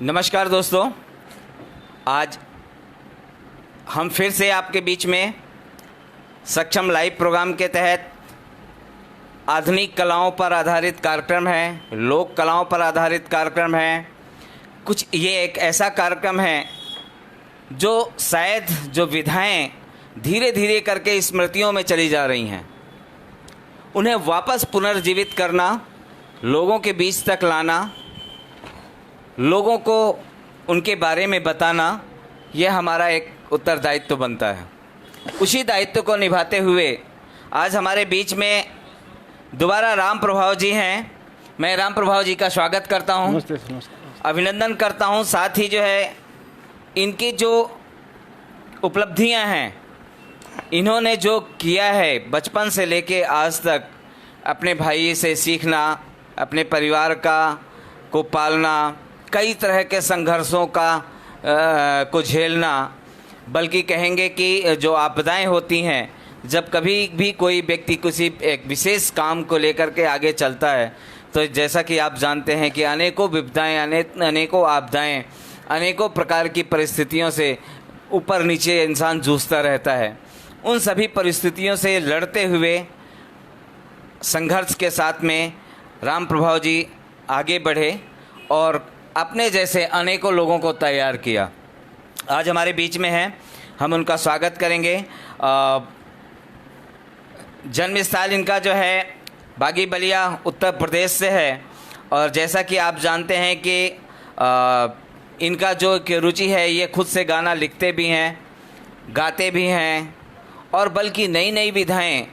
नमस्कार दोस्तों, आज हम फिर से आपके बीच में सक्षम लाइव प्रोग्राम के तहत आधुनिक कलाओं पर आधारित कार्यक्रम है, लोक कलाओं पर आधारित कार्यक्रम है। कुछ ये एक ऐसा कार्यक्रम है जो शायद जो विधाएं धीरे धीरे करके स्मृतियों में चली जा रही हैं, उन्हें वापस पुनर्जीवित करना, लोगों के बीच तक लाना, लोगों को उनके बारे में बताना, यह हमारा एक उत्तरदायित्व बनता है। उसी दायित्व को निभाते हुए आज हमारे बीच में दोबारा राम प्रभाव जी हैं। मैं राम प्रभाव जी का स्वागत करता हूं, अभिनंदन करता हूं। साथ ही जो है इनकी जो उपलब्धियां हैं, इन्होंने जो किया है बचपन से लेके आज तक, अपने भाई से सीखना, अपने परिवार को पालना, कई तरह के संघर्षों को झेलना, बल्कि कहेंगे कि जो आपदाएं होती हैं, जब कभी भी कोई व्यक्ति किसी एक विशेष काम को लेकर के आगे चलता है, तो जैसा कि आप जानते हैं कि अनेकों विपदाएं, अनेकों आपदाएं, अनेकों प्रकार की परिस्थितियों से ऊपर नीचे इंसान जूझता रहता है। उन सभी परिस्थितियों से लड़ते हुए संघर्ष के साथ में राम प्रभाव जी आगे बढ़े और अपने जैसे अनेकों लोगों को तैयार किया। आज हमारे बीच में हैं, हम उनका स्वागत करेंगे। जन्म स्थल इनका जो है बागी बलिया उत्तर प्रदेश से है, और जैसा कि आप जानते हैं कि इनका जो रुचि है, ये खुद से गाना लिखते भी हैं, गाते भी हैं, और बल्कि नई नई विधाएं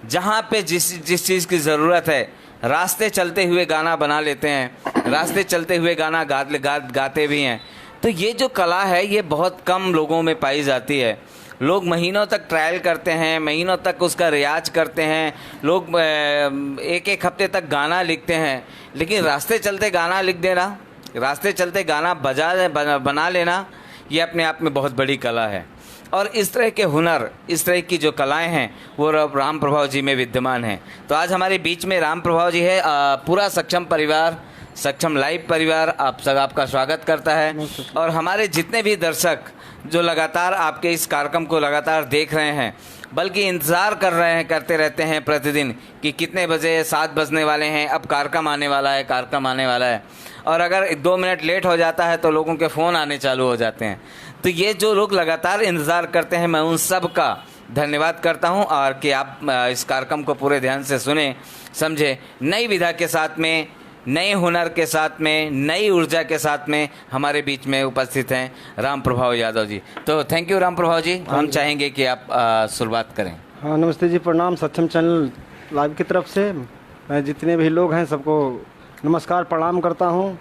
जहाँ पे जिस चीज़ की ज़रूरत है, रास्ते चलते हुए गाना बना लेते हैं, रास्ते चलते हुए गाना गाते भी हैं। तो ये जो कला है, ये बहुत कम लोगों में पाई जाती है। लोग महीनों तक ट्रायल करते हैं, महीनों तक उसका रियाज करते हैं, लोग एक एक हफ्ते तक गाना लिखते हैं, लेकिन रास्ते चलते गाना लिख देना, रास्ते चलते गाना बना लेना, ये अपने आप में बहुत बड़ी कला है। और इस तरह के हुनर, इस तरह की जो कलाएं हैं, वो राम प्रभाव जी में विद्यमान हैं। तो आज हमारे बीच में राम प्रभाव जी है। पूरा सक्षम परिवार, सक्षम लाइव परिवार आपका स्वागत करता है। और हमारे जितने भी दर्शक जो लगातार आपके इस कार्यक्रम को लगातार देख रहे हैं, बल्कि इंतज़ार करते रहते हैं प्रतिदिन कि कितने बजे, 7 बजने वाले हैं, अब कार्यक्रम आने वाला है, कार्यक्रम आने वाला है। और अगर 2 मिनट लेट हो जाता है तो लोगों के फ़ोन आने चालू हो जाते हैं। तो ये जो लोग लगातार इंतज़ार करते हैं, मैं उन सब का धन्यवाद करता हूं, और कि आप इस कार्यक्रम को पूरे ध्यान से सुने, समझे। नई विधा के साथ में, नए हुनर के साथ में, नई ऊर्जा के साथ में हमारे बीच में उपस्थित हैं राम प्रभाव यादव जी। तो थैंक यू राम प्रभाव जी। हम चाहेंगे कि आप शुरुआत करें। हाँ, नमस्ते जी, प्रणाम। सक्षम चैनल लाइव की तरफ से मैं जितने भी लोग हैं सबको नमस्कार प्रणाम करता हूँ।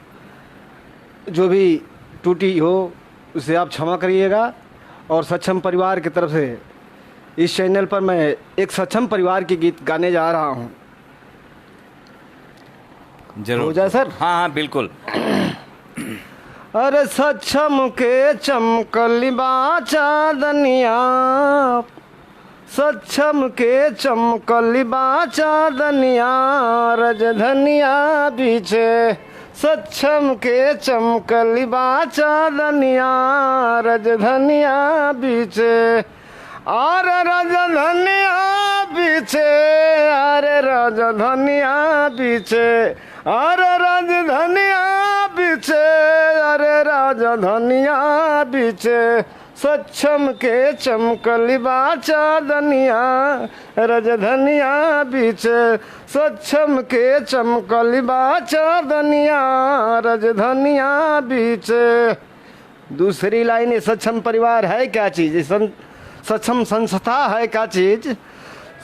जो भी त्रुटि हो उसे आप क्षमा करिएगा। और सक्षम परिवार की तरफ से इस चैनल पर मैं एक सक्षम परिवार के गीत गाने जा रहा हूँ। जरूर हो जाए सर? हाँ हाँ, बिल्कुल। अरे सक्षम के चमकली बाचा दनिया, सक्षम के चमकली बाचा दनिया, रजधनिया बीचे। सक्षम के चमकली बाचा दनिया, रजधनिया बीचे। अरे रजधनिया बीचे, अरे रजधनिया बीचे, अरे राजधनिया बीचे, अरे राजधनिया बीचे। सक्षम के चमकली बाचा दनिया, रजधनिया बीचे। सक्षम के चमकली बाचा दनिया, रजधनिया बीचे। दूसरी लाइन, सक्षम परिवार है क्या चीज़, सक्षम संस्था है क्या चीज़।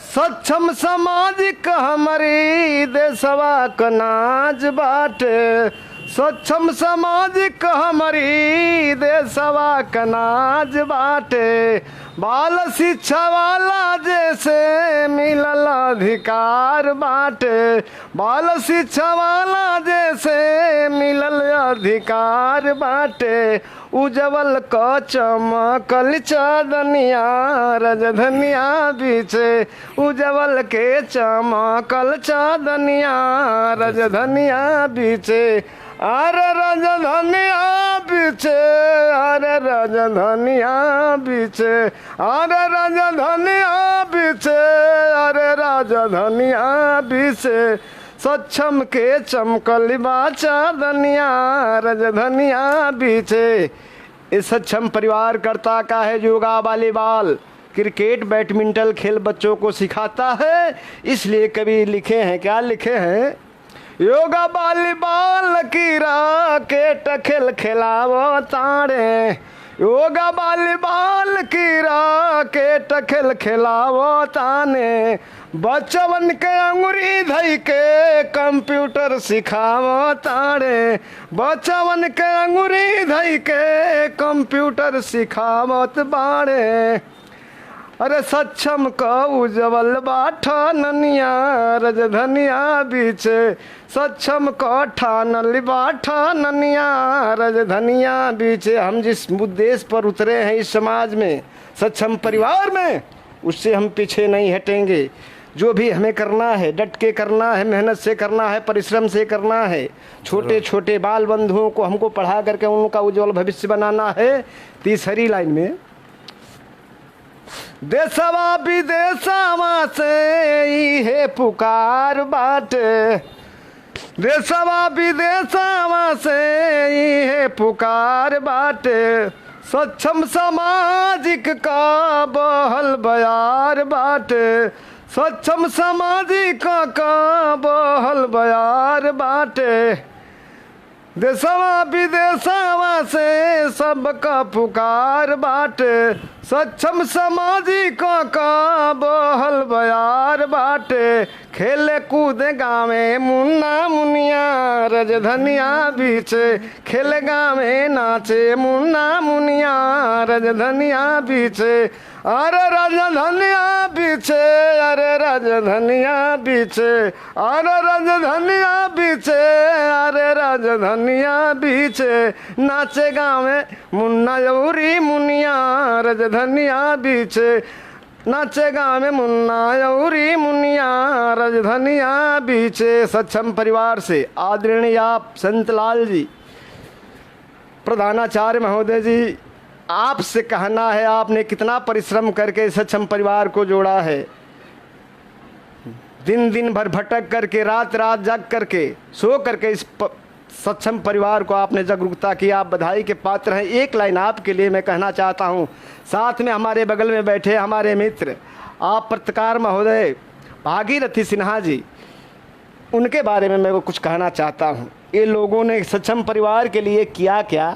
सक्षम सामाजिक हमारी देशवा का नाज बाटे। सक्षम सामाजिक हमारी देशवा का नाज बाटे। बाल शिक्षा वाला जैसे मिलल अधिकार बाटे। बाल शिक्षा वाला जैसे मिलल अधिकार बाटे। उज्जवल क चमकल चादनिया, रजधनिया बीचे। उज्जवल के चमकल चादनिया, रजधनिया बीचे। अरे राजधानिया बीचे, अरे राजधानिया बीचे, अरे राजधानिया बीचे, अरे राजधानिया बीचे, सक्षम के चमकल बाचा धनिया राजधानिया बीचे। इस सक्षम परिवार करता का है योगा वॉलीबॉल क्रिकेट बैडमिंटन खेल बच्चों को सिखाता है, इसलिए कभी लिखे हैं, क्या लिखे हैं, योगा वॉलीबॉल की राकेट खेल खिलावो तारे, योगा वॉलीबॉल की राकेट खेल खिलावो ताने, बच्चवन के अंगुरी धई के कंप्यूटर सिखावो तारे, बच्चवन के अंगुरी धई के कंप्यूटर सिखावत बाड़े। अरे सक्षम का उज्जवल बाठा ननिया राजधानिया बीचे, सक्षम का ठानल बाठा ननिया राजधानिया बीचे। हम जिस उद्देश्य पर उतरे हैं इस समाज में, सक्षम परिवार में, उससे हम पीछे नहीं हटेंगे। जो भी हमें करना है डट के करना है, मेहनत से करना है, परिश्रम से करना है। छोटे छोटे बाल बंधुओं को हमको पढ़ा करके उनका उज्जवल भविष्य बनाना है। तीसरी लाइन में, देशवा विदेशवा से हे पुकार बाटे, देशवा विदेशवा से हे पुकार बाटे, सक्षम सामाजिक का बहल बयार बाटे, सक्षम सामाजिक का बहल बयार बाटे, देशवा विदेशवा से सबका पुकार बाटे, सक्षम सामाजिक का बहल बयार बाटे, खेले कूदे गावे मुन्ना मुनिया राजधानिया बीचे, खेले गावे नाचे मुन्ना मुनिया राजधानिया बीचे, अरे राजधानिया बीचे, अरे राजधानिया बीचे, अरे राजधानिया बीचे, अरे राजधानिया बीचे, नाचे गावे मुन्ना यौरी मुनिया राजधानिया बीचे, नाचे गावे मुन्ना यौरी मुनिया राजधानिया बीचे। सक्षम परिवार से आदरणीय आप संतलाल जी, प्रधानाचार्य महोदय जी, आपसे कहना है, आपने कितना परिश्रम करके सक्षम परिवार को जोड़ा है। दिन दिन भर भटक करके, रात रात जग करके, सो करके इस सक्षम परिवार को आपने जागरूकता की। आप बधाई के पात्र हैं। एक लाइन आपके लिए मैं कहना चाहता हूं। साथ में हमारे बगल में बैठे हमारे मित्र, आप पत्रकार महोदय भागीरथी सिन्हा जी, उनके बारे में मैं कुछ कहना चाहता हूं। ये लोगों ने सक्षम परिवार के लिए किया क्या।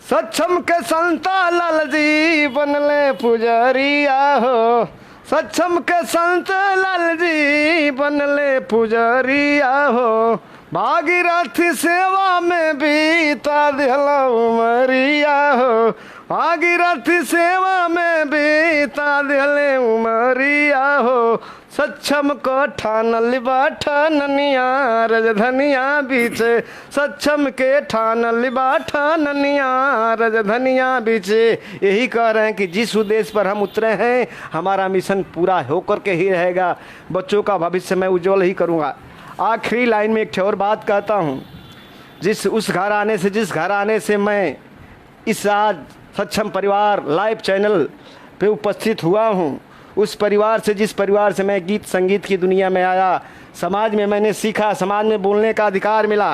सक्षम के संता लाल जी बनले पुजरिया हो, सक्षम के संत लाल जी बनले पुजरिया हो, भागीरथी सेवा में बीता दिहला उमरिया हो, भागीरथी सेवा में बीता दिहले उमरिया हो, सक्षम को ठानल बाठा ननिया राजधानिया बीचे, सक्षम के ठानल बाठा ननिया राजधानिया बीचे। यही कह रहे हैं कि जिस उद्देश्य पर हम उतरे हैं, हमारा मिशन पूरा होकर के ही रहेगा। बच्चों का भविष्य मैं उज्जवल ही करूँगा। आखिरी लाइन में एक और बात कहता हूँ, जिस घराने से मैं इस आज सक्षम परिवार लाइव चैनल पे उपस्थित हुआ हूँ, उस परिवार से, जिस परिवार से मैं गीत संगीत की दुनिया में आया, समाज में मैंने सीखा, समाज में बोलने का अधिकार मिला।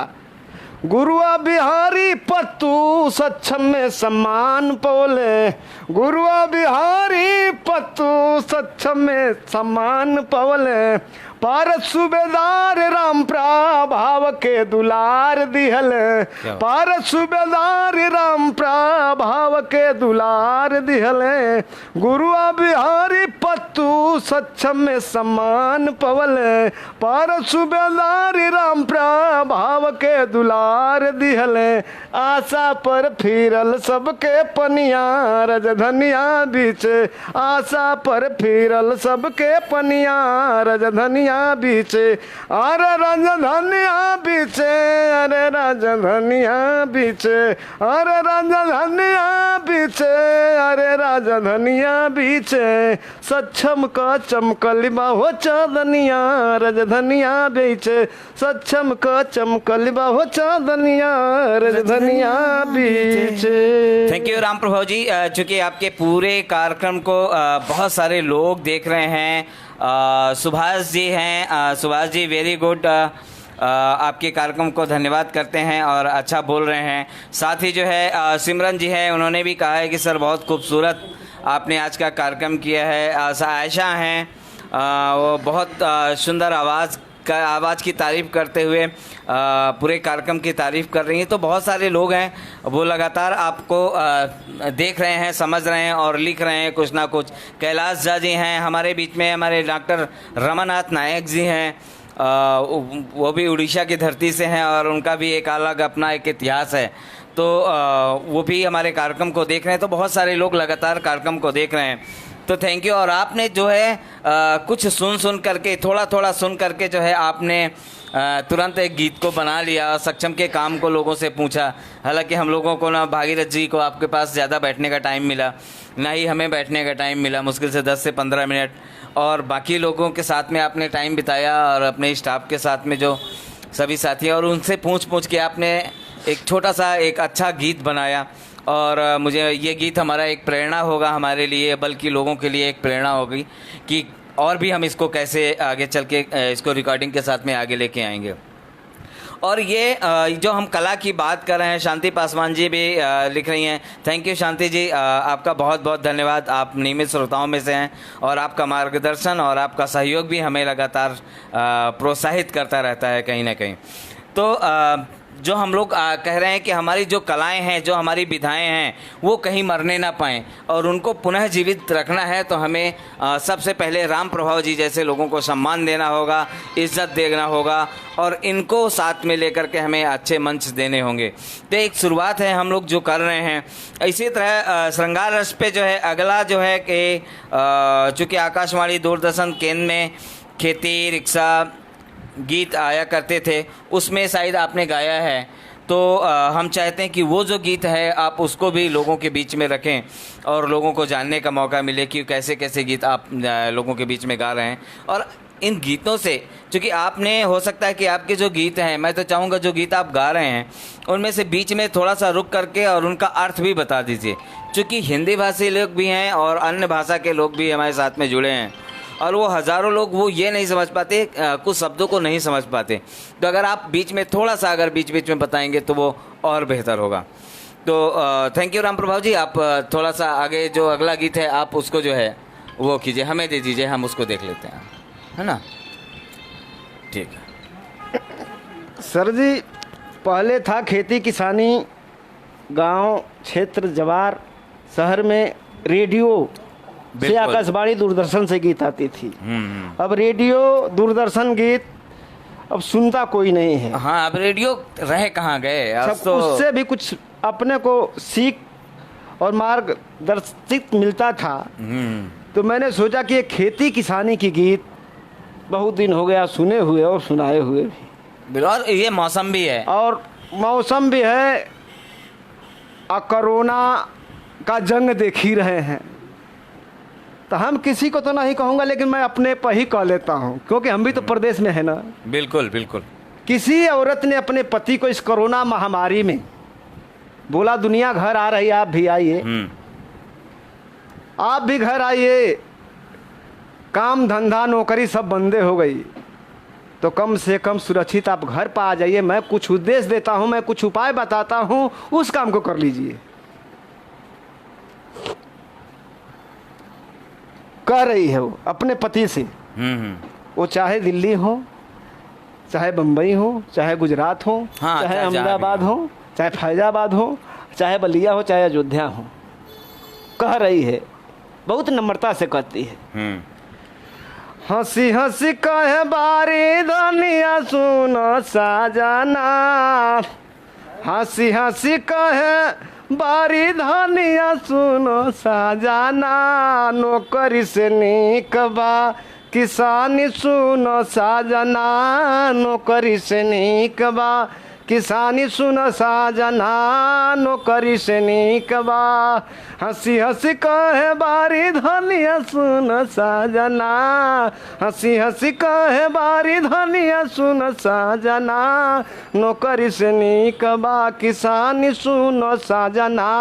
गुरुआ बिहारी पत्तू सक्षम में सम्मान पवले, गुरुआ बिहारी पत्तू सक्षम में सम्मान पवले, पारस सूबेदार राम प्रभाव के दुलार दिहल, पारस सूबेदार राम प्रभाव के दुलार दिहल, गुरुआ बिहारी पत्तू सक्षम में सम्मान पवल, पारस सूबेदार राम प्रभाव के दुलार दिहल, आशा पर फिरल सबके पनिया राजधानिया बीच, आशा पर फिरल सबके पनिया राजधानिया बीचे, अरे राजधानिया बीचे, अरे राजधानिया बीचे, अरे राजधानिया बीचे, अरे राजधानिया बीचे, सक्षम का चमकल हो चांदनिया, राजधानिया बीचे, सक्षम का चमकल हो चांदनिया, राजधानिया बीचे। थैंक यू राम प्रभाव जी। चूंकि आपके पूरे कार्यक्रम को बहुत सारे लोग देख रहे हैं। सुभाष जी हैं, सुभाष जी वेरी गुड, आपके कार्यक्रम को धन्यवाद करते हैं और अच्छा बोल रहे हैं। साथ ही जो है सिमरन जी है, उन्होंने भी कहा है कि सर बहुत खूबसूरत आपने आज का कार्यक्रम किया है। आयशा हैं, वो बहुत सुंदर आवाज़ की तारीफ़ करते हुए पूरे कार्यक्रम की तारीफ़ कर रही हैं। तो बहुत सारे लोग हैं, वो लगातार आपको देख रहे हैं, समझ रहे हैं और लिख रहे हैं कुछ ना कुछ। कैलाश झा जी हैं हमारे बीच में, हमारे डॉक्टर रमानाथ नायक जी हैं, वो भी उड़ीसा की धरती से हैं और उनका भी एक अलग अपना एक इतिहास है। तो वो भी हमारे कार्यक्रम को देख रहे हैं। तो बहुत सारे लोग लगातार कार्यक्रम को देख रहे हैं, तो थैंक यू। और आपने जो है कुछ सुन करके, थोड़ा थोड़ा सुन करके जो है आपने तुरंत एक गीत को बना लिया और सक्षम के काम को लोगों से पूछा। हालांकि हम लोगों को ना, भागीरथ जी को आपके पास ज़्यादा बैठने का टाइम मिला, ना ही हमें बैठने का टाइम मिला, मुश्किल से 10 से 15 मिनट। और बाकी लोगों के साथ में आपने टाइम बिताया और अपने स्टाफ के साथ में जो सभी साथी, और उनसे पूछ के आपने एक छोटा सा एक अच्छा गीत बनाया। और मुझे ये गीत हमारा एक प्रेरणा होगा हमारे लिए, बल्कि लोगों के लिए एक प्रेरणा होगी कि और भी हम इसको कैसे आगे चल के इसको रिकॉर्डिंग के साथ में आगे लेके आएंगे। और ये जो हम कला की बात कर रहे हैं, शांति पासवान जी भी लिख रही हैं। थैंक यू शांति जी, आपका बहुत बहुत धन्यवाद। आप नियमित श्रोताओं में से हैं और आपका मार्गदर्शन और आपका सहयोग भी हमें लगातार प्रोत्साहित करता रहता है कहीं ना कहीं। तो जो हम लोग कह रहे हैं कि हमारी जो कलाएं हैं, जो हमारी विधाएं हैं, वो कहीं मरने ना पाएं और उनको पुनः जीवित रखना है, तो हमें सबसे पहले राम प्रभाव जी जैसे लोगों को सम्मान देना होगा, इज्जत देना होगा और इनको साथ में लेकर के हमें अच्छे मंच देने होंगे। तो एक शुरुआत है हम लोग जो कर रहे हैं। इसी तरह श्रृंगार रस पे जो है अगला जो है कि चूँकि आकाशवाणी दूरदर्शन केंद्र में खेती रिक्शा गीत आया करते थे, उसमें शायद आपने गाया है। तो हम चाहते हैं कि वो जो गीत है आप उसको भी लोगों के बीच में रखें और लोगों को जानने का मौका मिले कि कैसे कैसे गीत आप लोगों के बीच में गा रहे हैं। और इन गीतों से, चूँकि आपने, हो सकता है कि आपके जो गीत हैं, मैं तो चाहूँगा जो गीत आप गा रहे हैं उनमें से बीच में थोड़ा सा रुक करके और उनका अर्थ भी बता दीजिए। चूँकि हिंदी भाषी लोग भी हैं और अन्य भाषा के लोग भी हमारे साथ में जुड़े हैं और वो हज़ारों लोग वो ये नहीं समझ पाते, कुछ शब्दों को नहीं समझ पाते। तो अगर आप बीच में थोड़ा सा अगर बीच बीच में बताएंगे तो वो और बेहतर होगा। तो थैंक यू राम प्रभाव जी, आप थोड़ा सा आगे जो अगला गीत है आप उसको जो है वो कीजिए, हमें दे दीजिए, हम उसको देख लेते हैं, है ना? ठीक है सर जी, पहले था खेती किसानी, गांव क्षेत्र जवार, शहर में रेडियो से आकाशवाणी दूरदर्शन से गीत आती थी। अब रेडियो दूरदर्शन गीत अब सुनता कोई नहीं है। हाँ, अब रेडियो रहे कहाँ गए। अब तो उससे भी कुछ अपने को सीख और मार्गदर्शित मिलता था। तो मैंने सोचा कि एक खेती किसानी की गीत बहुत दिन हो गया सुने हुए और सुनाए हुए भी। और ये मौसम भी है, और मौसम भी है, कोरोना का जंग देख ही रहे हैं। तो हम किसी को तो नहीं कहूँगा, लेकिन मैं अपने पर ही कह लेता हूँ, क्योंकि हम भी तो प्रदेश में है ना। बिल्कुल बिल्कुल। किसी औरत ने अपने पति को इस कोरोना महामारी में बोला, दुनिया घर आ रही, आप भी आइए, आप भी घर आइए, काम धंधा नौकरी सब बंदे हो गई, तो कम से कम सुरक्षित आप घर पर आ जाइए। मैं कुछ उद्देश्य देता हूँ, मैं कुछ उपाय बताता हूँ, उस काम को कर लीजिए। कह रही है वो अपने पति से। वो चाहे दिल्ली हो, चाहे बम्बई हो, चाहे गुजरात हो, हाँ, चाहे अहमदाबाद हो, चाहे फैजाबाद हो, चाहे बलिया हो, चाहे अयोध्या हो, कह रही है, बहुत नम्रता से कहती है। हंसी हंसी कहे बारी दुनिया सुनो साजना, हंसी हंसी कहे बारी धनिया सुनो साजना, नौकरी से नीक बा किसानी सुनो साजना नौकरी से नीक बा, किसानी सुनो साजना नौकरी से नीक बा। हंसी हंसी कहे बारी धनिया सुनो साजना, हंसी हंसी कहे बारी धनिया सुनो साजना नौकरी से नीक बा, किसानी सुनो साजना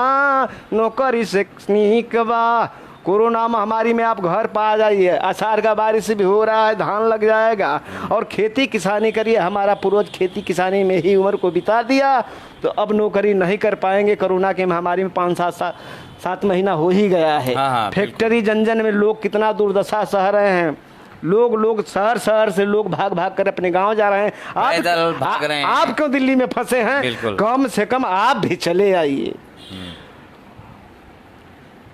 नौकरी से नीक बा। कोरोना महामारी में आप घर पा जाइए, आषाढ़ का बारिश भी हो रहा है, धान लग जाएगा और खेती किसानी करिए। हमारा पूर्वज खेती किसानी में ही उम्र को बिता दिया, तो अब नौकरी नहीं कर पाएंगे। कोरोना के महामारी में 5-7 महीना हो ही गया है। फैक्ट्री जन में लोग कितना दुर्दशा सह रहे हैं। लोग शहर से लोग भाग कर अपने गांव जा रहे हैं। आप क्यों दिल्ली में फंसे हैं? कम से कम आप भी चले आइए।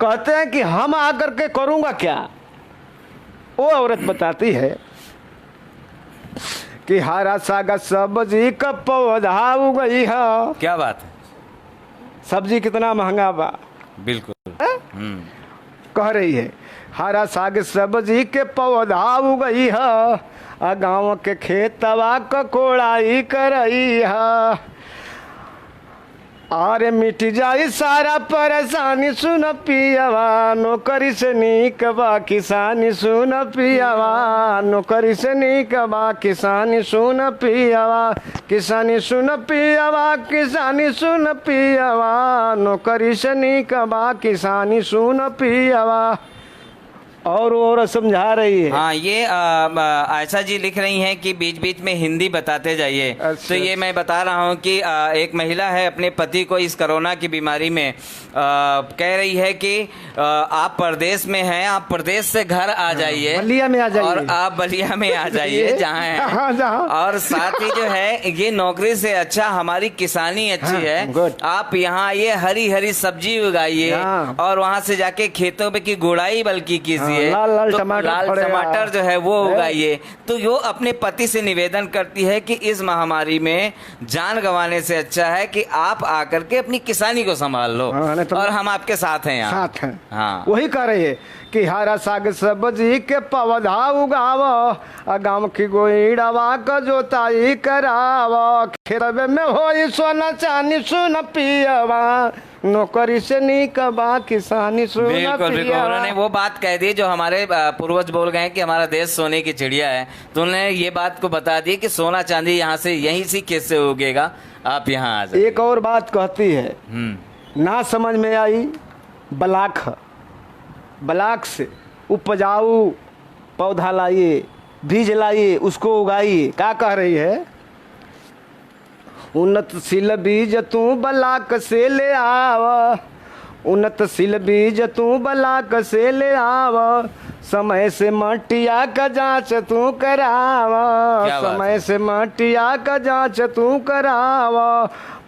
कहते हैं कि हम आकर के करूंगा क्या। वो औरत बताती है कि हरा सागा सब्जी का पौधा उगई है। क्या बात है, सब्जी कितना महंगा बा। बिल्कुल कह रही है हरा साग सब्जी के पौधा उगई है, गाँव के खेतवा क कोड़ाई करई है। अरे मिट जाई सारा परेशानी सुन पियावा नौकरी से नीक बा, किसानी सुन पियावा नौकरी से नीक बा, किसानी सुन पियावा, किसानी सुन पियावा, किसानी सुन पियावा नौकरी से नीक बा, किसानी सुन पियावा। और समझा रही है। हाँ, ये आयशा जी लिख रही हैं कि बीच बीच में हिंदी बताते जाइए। तो ये मैं बता रहा हूँ कि एक महिला है अपने पति को इस कोरोना की बीमारी में कह रही है कि आप प्रदेश में हैं, आप प्रदेश से घर आ जाइए, बलिया में आ जाइए, और आप बलिया में आ जाइए जहाँ है। और साथ ही जो है ये नौकरी से अच्छा हमारी किसानी अच्छी है। आप यहाँ आइए, हरी हरी सब्जी उगाइए और वहाँ से जाके खेतों पे की गुड़ाई बल्कि कीजिए, लाल तो टमाटर जो है वो उगाइए। तो यो अपने पति से निवेदन करती है कि इस महामारी में जान गंवाने से अच्छा है कि आप आकर के अपनी किसानी को संभाल लो, और हम आपके साथ हैं यहाँ। साथ हैं। हाँ, वही कर रही है कि हरा साग सब्जी के पौधा उगाव, गाँव की गोइड़वा का जोताई कराव, खेत में हो सोना चांदी सुन पियावा नौकरी से नीक बा, किसानी सुन पियावा। बिल्कुल, उन्होंने वो बात कह दी जो हमारे पूर्वज बोल गए कि हमारा देश सोने की चिड़िया है। तो उन्होंने ये बात को बता दी कि सोना चांदी यहाँ से यहीं से कैसे उगेगा, आप यहाँ आ जाइए। एक और बात कहती है, ना समझ में आई, ब्लाक से उपजाऊ पौधा लाइए, बीज लाइए, उसको उगाइए। क्या कह रही है? उन्नतशील बीज तू ब्लाक से ले आव, उन्नतशील बीज तू ब्लाक से ले आव, समय से मटिया का जांच तू कराव, समय से मटिया का जांच तू कराव,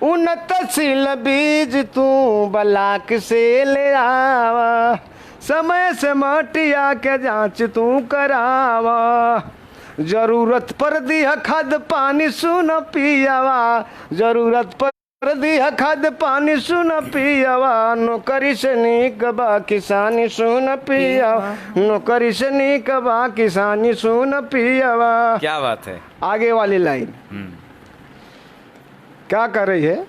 उन्नतशील बीज तू ब्लाक से ले आव, समय से मटिया के जांच तू करावा, जरूरत पर दिया खाद पानी सुन पियावा, जरूरत पर दिया खाद पानी सुन पियावा नौकरी से नीक बा, किसानी सुन पियावा नौकरी से नीक बा, किसानी सुन पियावा। क्या बात है। आगे वाली लाइन क्या कर रही है?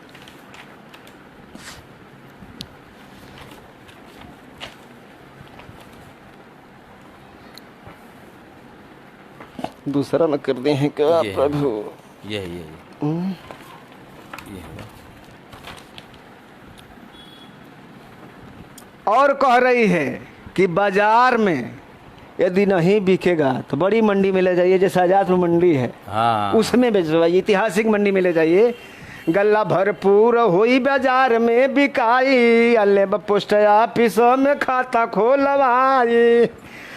दूसरा न कर दे हैं क्या प्रभु? ये और कह रही है कि बाजार में यदि नहीं बिकेगा तो बड़ी मंडी में ले जाइए, जैसे आजादपुर मंडी है। हाँ, उसमें बेचवाइए, ऐतिहासिक मंडी में ले जाइए। गल्ला भरपूर हुई बाजार में बिकाई, अल्ले पोस्ट ऑफिस में खाता खोलवाई,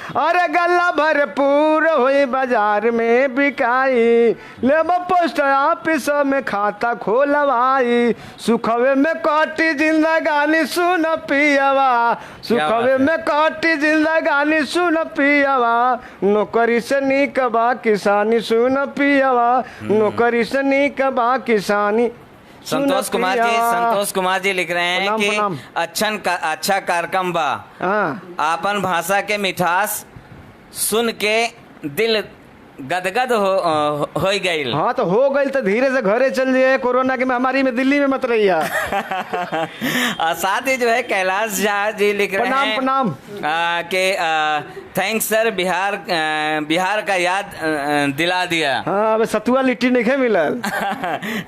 अरे गल्ला भरपूर हुई बाजार में बिकाई, लेब पोस्ट ऑफिस में खाता खोलवाई, सुखवे में काटी जिंदगानी सुन पियावा, सुखवे में काटी जिंदगानी सुन पियावा नौकरी से नीक बा, किसानी सुन पियावा नौकरी से नीक बा, किसानी। संतोष कुमार जी लिख रहे हैं कि अच्छा कार्यक्रम बा, आपन भाषा के मिठास सुन के दिल गदगद हो गई। हाँ तो हो गई तो धीरे से घरे चल जाइए, कोरोना की महामारी में दिल्ली में मत रहिए। और साथ ही जो है कैलाश झा जी लिख रहे प्रणाम हैं प्रणाम कि थैंक्स सर, बिहार का याद दिला दिया। हाँ अब सतुआ लिट्टी नहीं मिलल।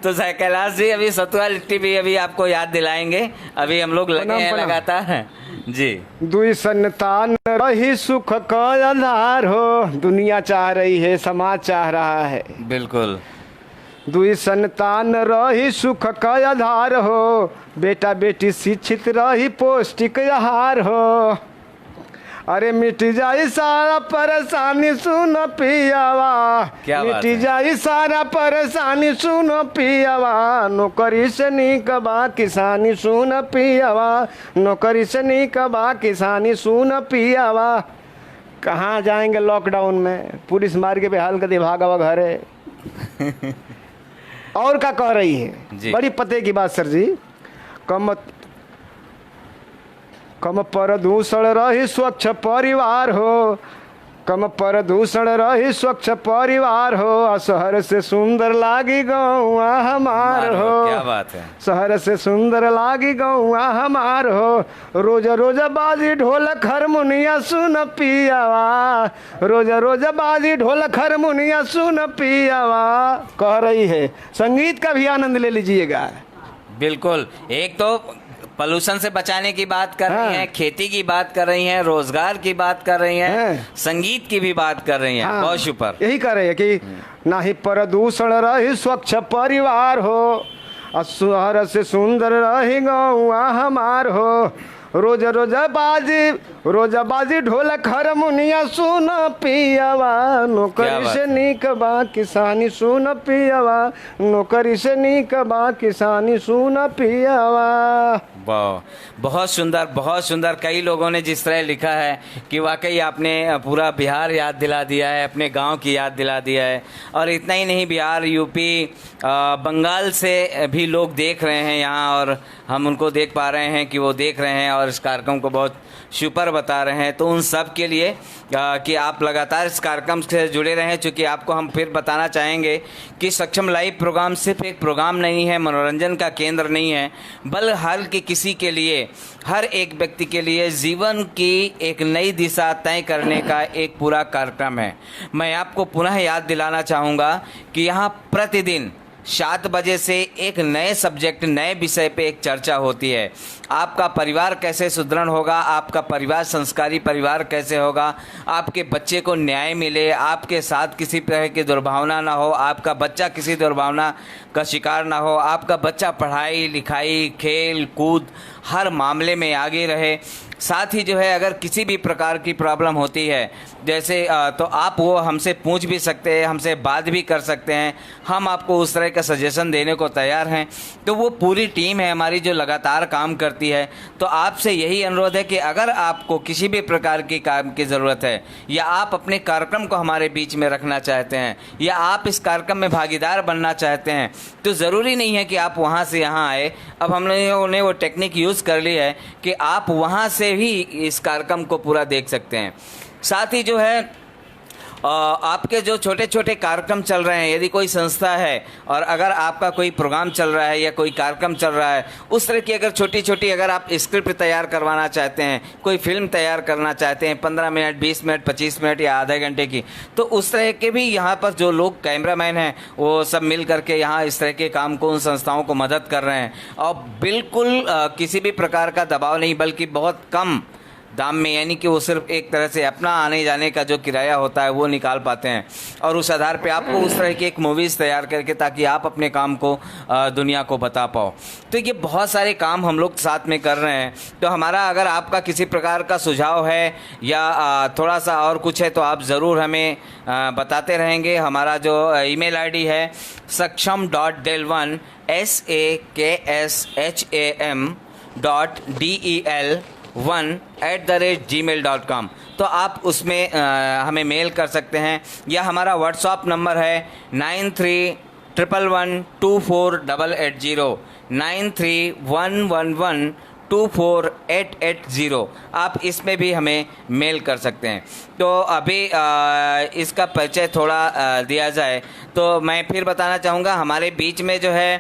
तो सर कैलाश जी अभी सतुआ लिट्टी भी अभी आपको याद दिलाएंगे, अभी हम लोग लगे हैं लगातार जी। दुई संतान रही सुख का आधार हो, दुनिया चाह रही है समाज चाह रहा है। बिल्कुल। दुई संतान रही सुख का आधार हो, बेटा बेटी शिक्षित रही पौष्टिक आहार हो। अरे मिट जाई सारा परेशानी सुन पियावा, क्या बात मिट है? जाई सारा परेशानी सुन पियावा, नौकरी से नीक बा किसानी सुन पियावा, नौकरी से नीक बा किसानी सुन पियावा। कहाँ जाएंगे लॉकडाउन में, पुलिस मार के बेहाल कर दे, भागा घरे। और क्या कह रही है, बड़ी पते की बात सर जी। कम प्रदूषण रही स्वच्छ परिवार हो, कम प्रदूषण रही स्वच्छ परिवार हो, शहर से सुंदर लागी गौआ हमार हो। क्या बात है। शहर से सुंदर लागी गौआ हमार हो, रोज रोज बाजी ढोलक हारमोनिया सुन पियावा, रोज रोज बाजी ढोलक हारमोनिया सुन पियावा। कह रही है संगीत का भी आनंद ले लीजिएगा। बिल्कुल। एक तो पोल्यूशन से बचाने की बात कर रही हैं, खेती की बात कर रही हैं, रोजगार की बात कर रही हैं, संगीत की भी बात कर रही हैं। बहुत शुक्र। यही कह रहे हैं कि ना ही प्रदूषण रही स्वच्छ परिवार हो, शहर से सुंदर रही गौआ हमार हो, रोज रोज बाजी ढोलक हारमोनिया सुन पियावा, नौकरी से नीक बा किसानी सुन पियावा, नौकरी से नीक बा किसानी सुन पियावा। बहुत सुंदर, बहुत सुंदर। कई लोगों ने जिस तरह लिखा है कि वाकई आपने पूरा बिहार याद दिला दिया है, अपने गांव की याद दिला दिया है। और इतना ही नहीं, बिहार, यूपी, बंगाल से भी लोग देख रहे हैं यहाँ, और हम उनको देख पा रहे हैं कि वो देख रहे हैं और इस कार्यक्रम को बहुत सुपर बता रहे हैं। तो उन सब के लिए कि आप लगातार इस कार्यक्रम से जुड़े रहें, चूँकि आपको हम फिर बताना चाहेंगे कि सक्षम लाइव प्रोग्राम सिर्फ एक प्रोग्राम नहीं है, मनोरंजन का केंद्र नहीं है, बल्कि हर किसी के लिए, हर एक व्यक्ति के लिए जीवन की एक नई दिशा तय करने का एक पूरा कार्यक्रम है। मैं आपको पुनः याद दिलाना चाहूँगा कि यहाँ प्रतिदिन 7 बजे से एक नए सब्जेक्ट, नए विषय पे एक चर्चा होती है। आपका परिवार कैसे सुदृढ़ होगा, आपका परिवार संस्कारी परिवार कैसे होगा, आपके बच्चे को न्याय मिले, आपके साथ किसी तरह की दुर्भावना ना हो, आपका बच्चा किसी दुर्भावना का शिकार ना हो, आपका बच्चा पढ़ाई लिखाई खेल कूद हर मामले में आगे रहे। साथ ही जो है अगर किसी भी प्रकार की प्रॉब्लम होती है जैसे तो आप वो हमसे पूछ भी सकते हैं, हमसे बात भी कर सकते हैं, हम आपको उस तरह का सजेशन देने को तैयार हैं। तो वो पूरी टीम है हमारी जो लगातार काम करती है। तो आपसे यही अनुरोध है कि अगर आपको किसी भी प्रकार की काम की ज़रूरत है, या आप अपने कार्यक्रम को हमारे बीच में रखना चाहते हैं, या आप इस कार्यक्रम में भागीदार बनना चाहते हैं, तो ज़रूरी नहीं है कि आप वहाँ से यहाँ आए। अब हम लोगों ने वो टेक्निक यूज़ कर ली है कि आप वहाँ से भी इस कार्यक्रम को पूरा देख सकते हैं। साथ ही जो है आपके जो छोटे छोटे कार्यक्रम चल रहे हैं, यदि कोई संस्था है और अगर आपका कोई प्रोग्राम चल रहा है या कोई कार्यक्रम चल रहा है, उस तरह की अगर छोटी छोटी अगर आप स्क्रिप्ट तैयार करवाना चाहते हैं, कोई फिल्म तैयार करना चाहते हैं 15 मिनट 20 मिनट 25 मिनट या आधे घंटे की, तो उस तरह के भी यहाँ पर जो लोग कैमरामैन हैं वो सब मिल करके यहाँ इस तरह के काम को, उन संस्थाओं को मदद कर रहे हैं। और बिल्कुल किसी भी प्रकार का दबाव नहीं, बल्कि बहुत कम दाम में, यानी कि वो सिर्फ एक तरह से अपना आने जाने का जो किराया होता है वो निकाल पाते हैं, और उस आधार पे आपको उस तरह की एक मूवीज़ तैयार करके ताकि आप अपने काम को दुनिया को बता पाओ। तो ये बहुत सारे काम हम लोग साथ में कर रहे हैं। तो हमारा अगर आपका किसी प्रकार का सुझाव है या थोड़ा सा और कुछ है तो आप ज़रूर हमें बताते रहेंगे। हमारा जो ईमेल आईडी है saksham.del1 saksham.del1@gmail.com। तो आप उसमें हमें मेल कर सकते हैं, या हमारा व्हाट्सअप नंबर है 9311124880 9311124880। 248880। आप इसमें भी हमें मेल कर सकते हैं। तो अभी इसका परिचय थोड़ा दिया जाए तो मैं फिर बताना चाहूँगा, हमारे बीच में जो है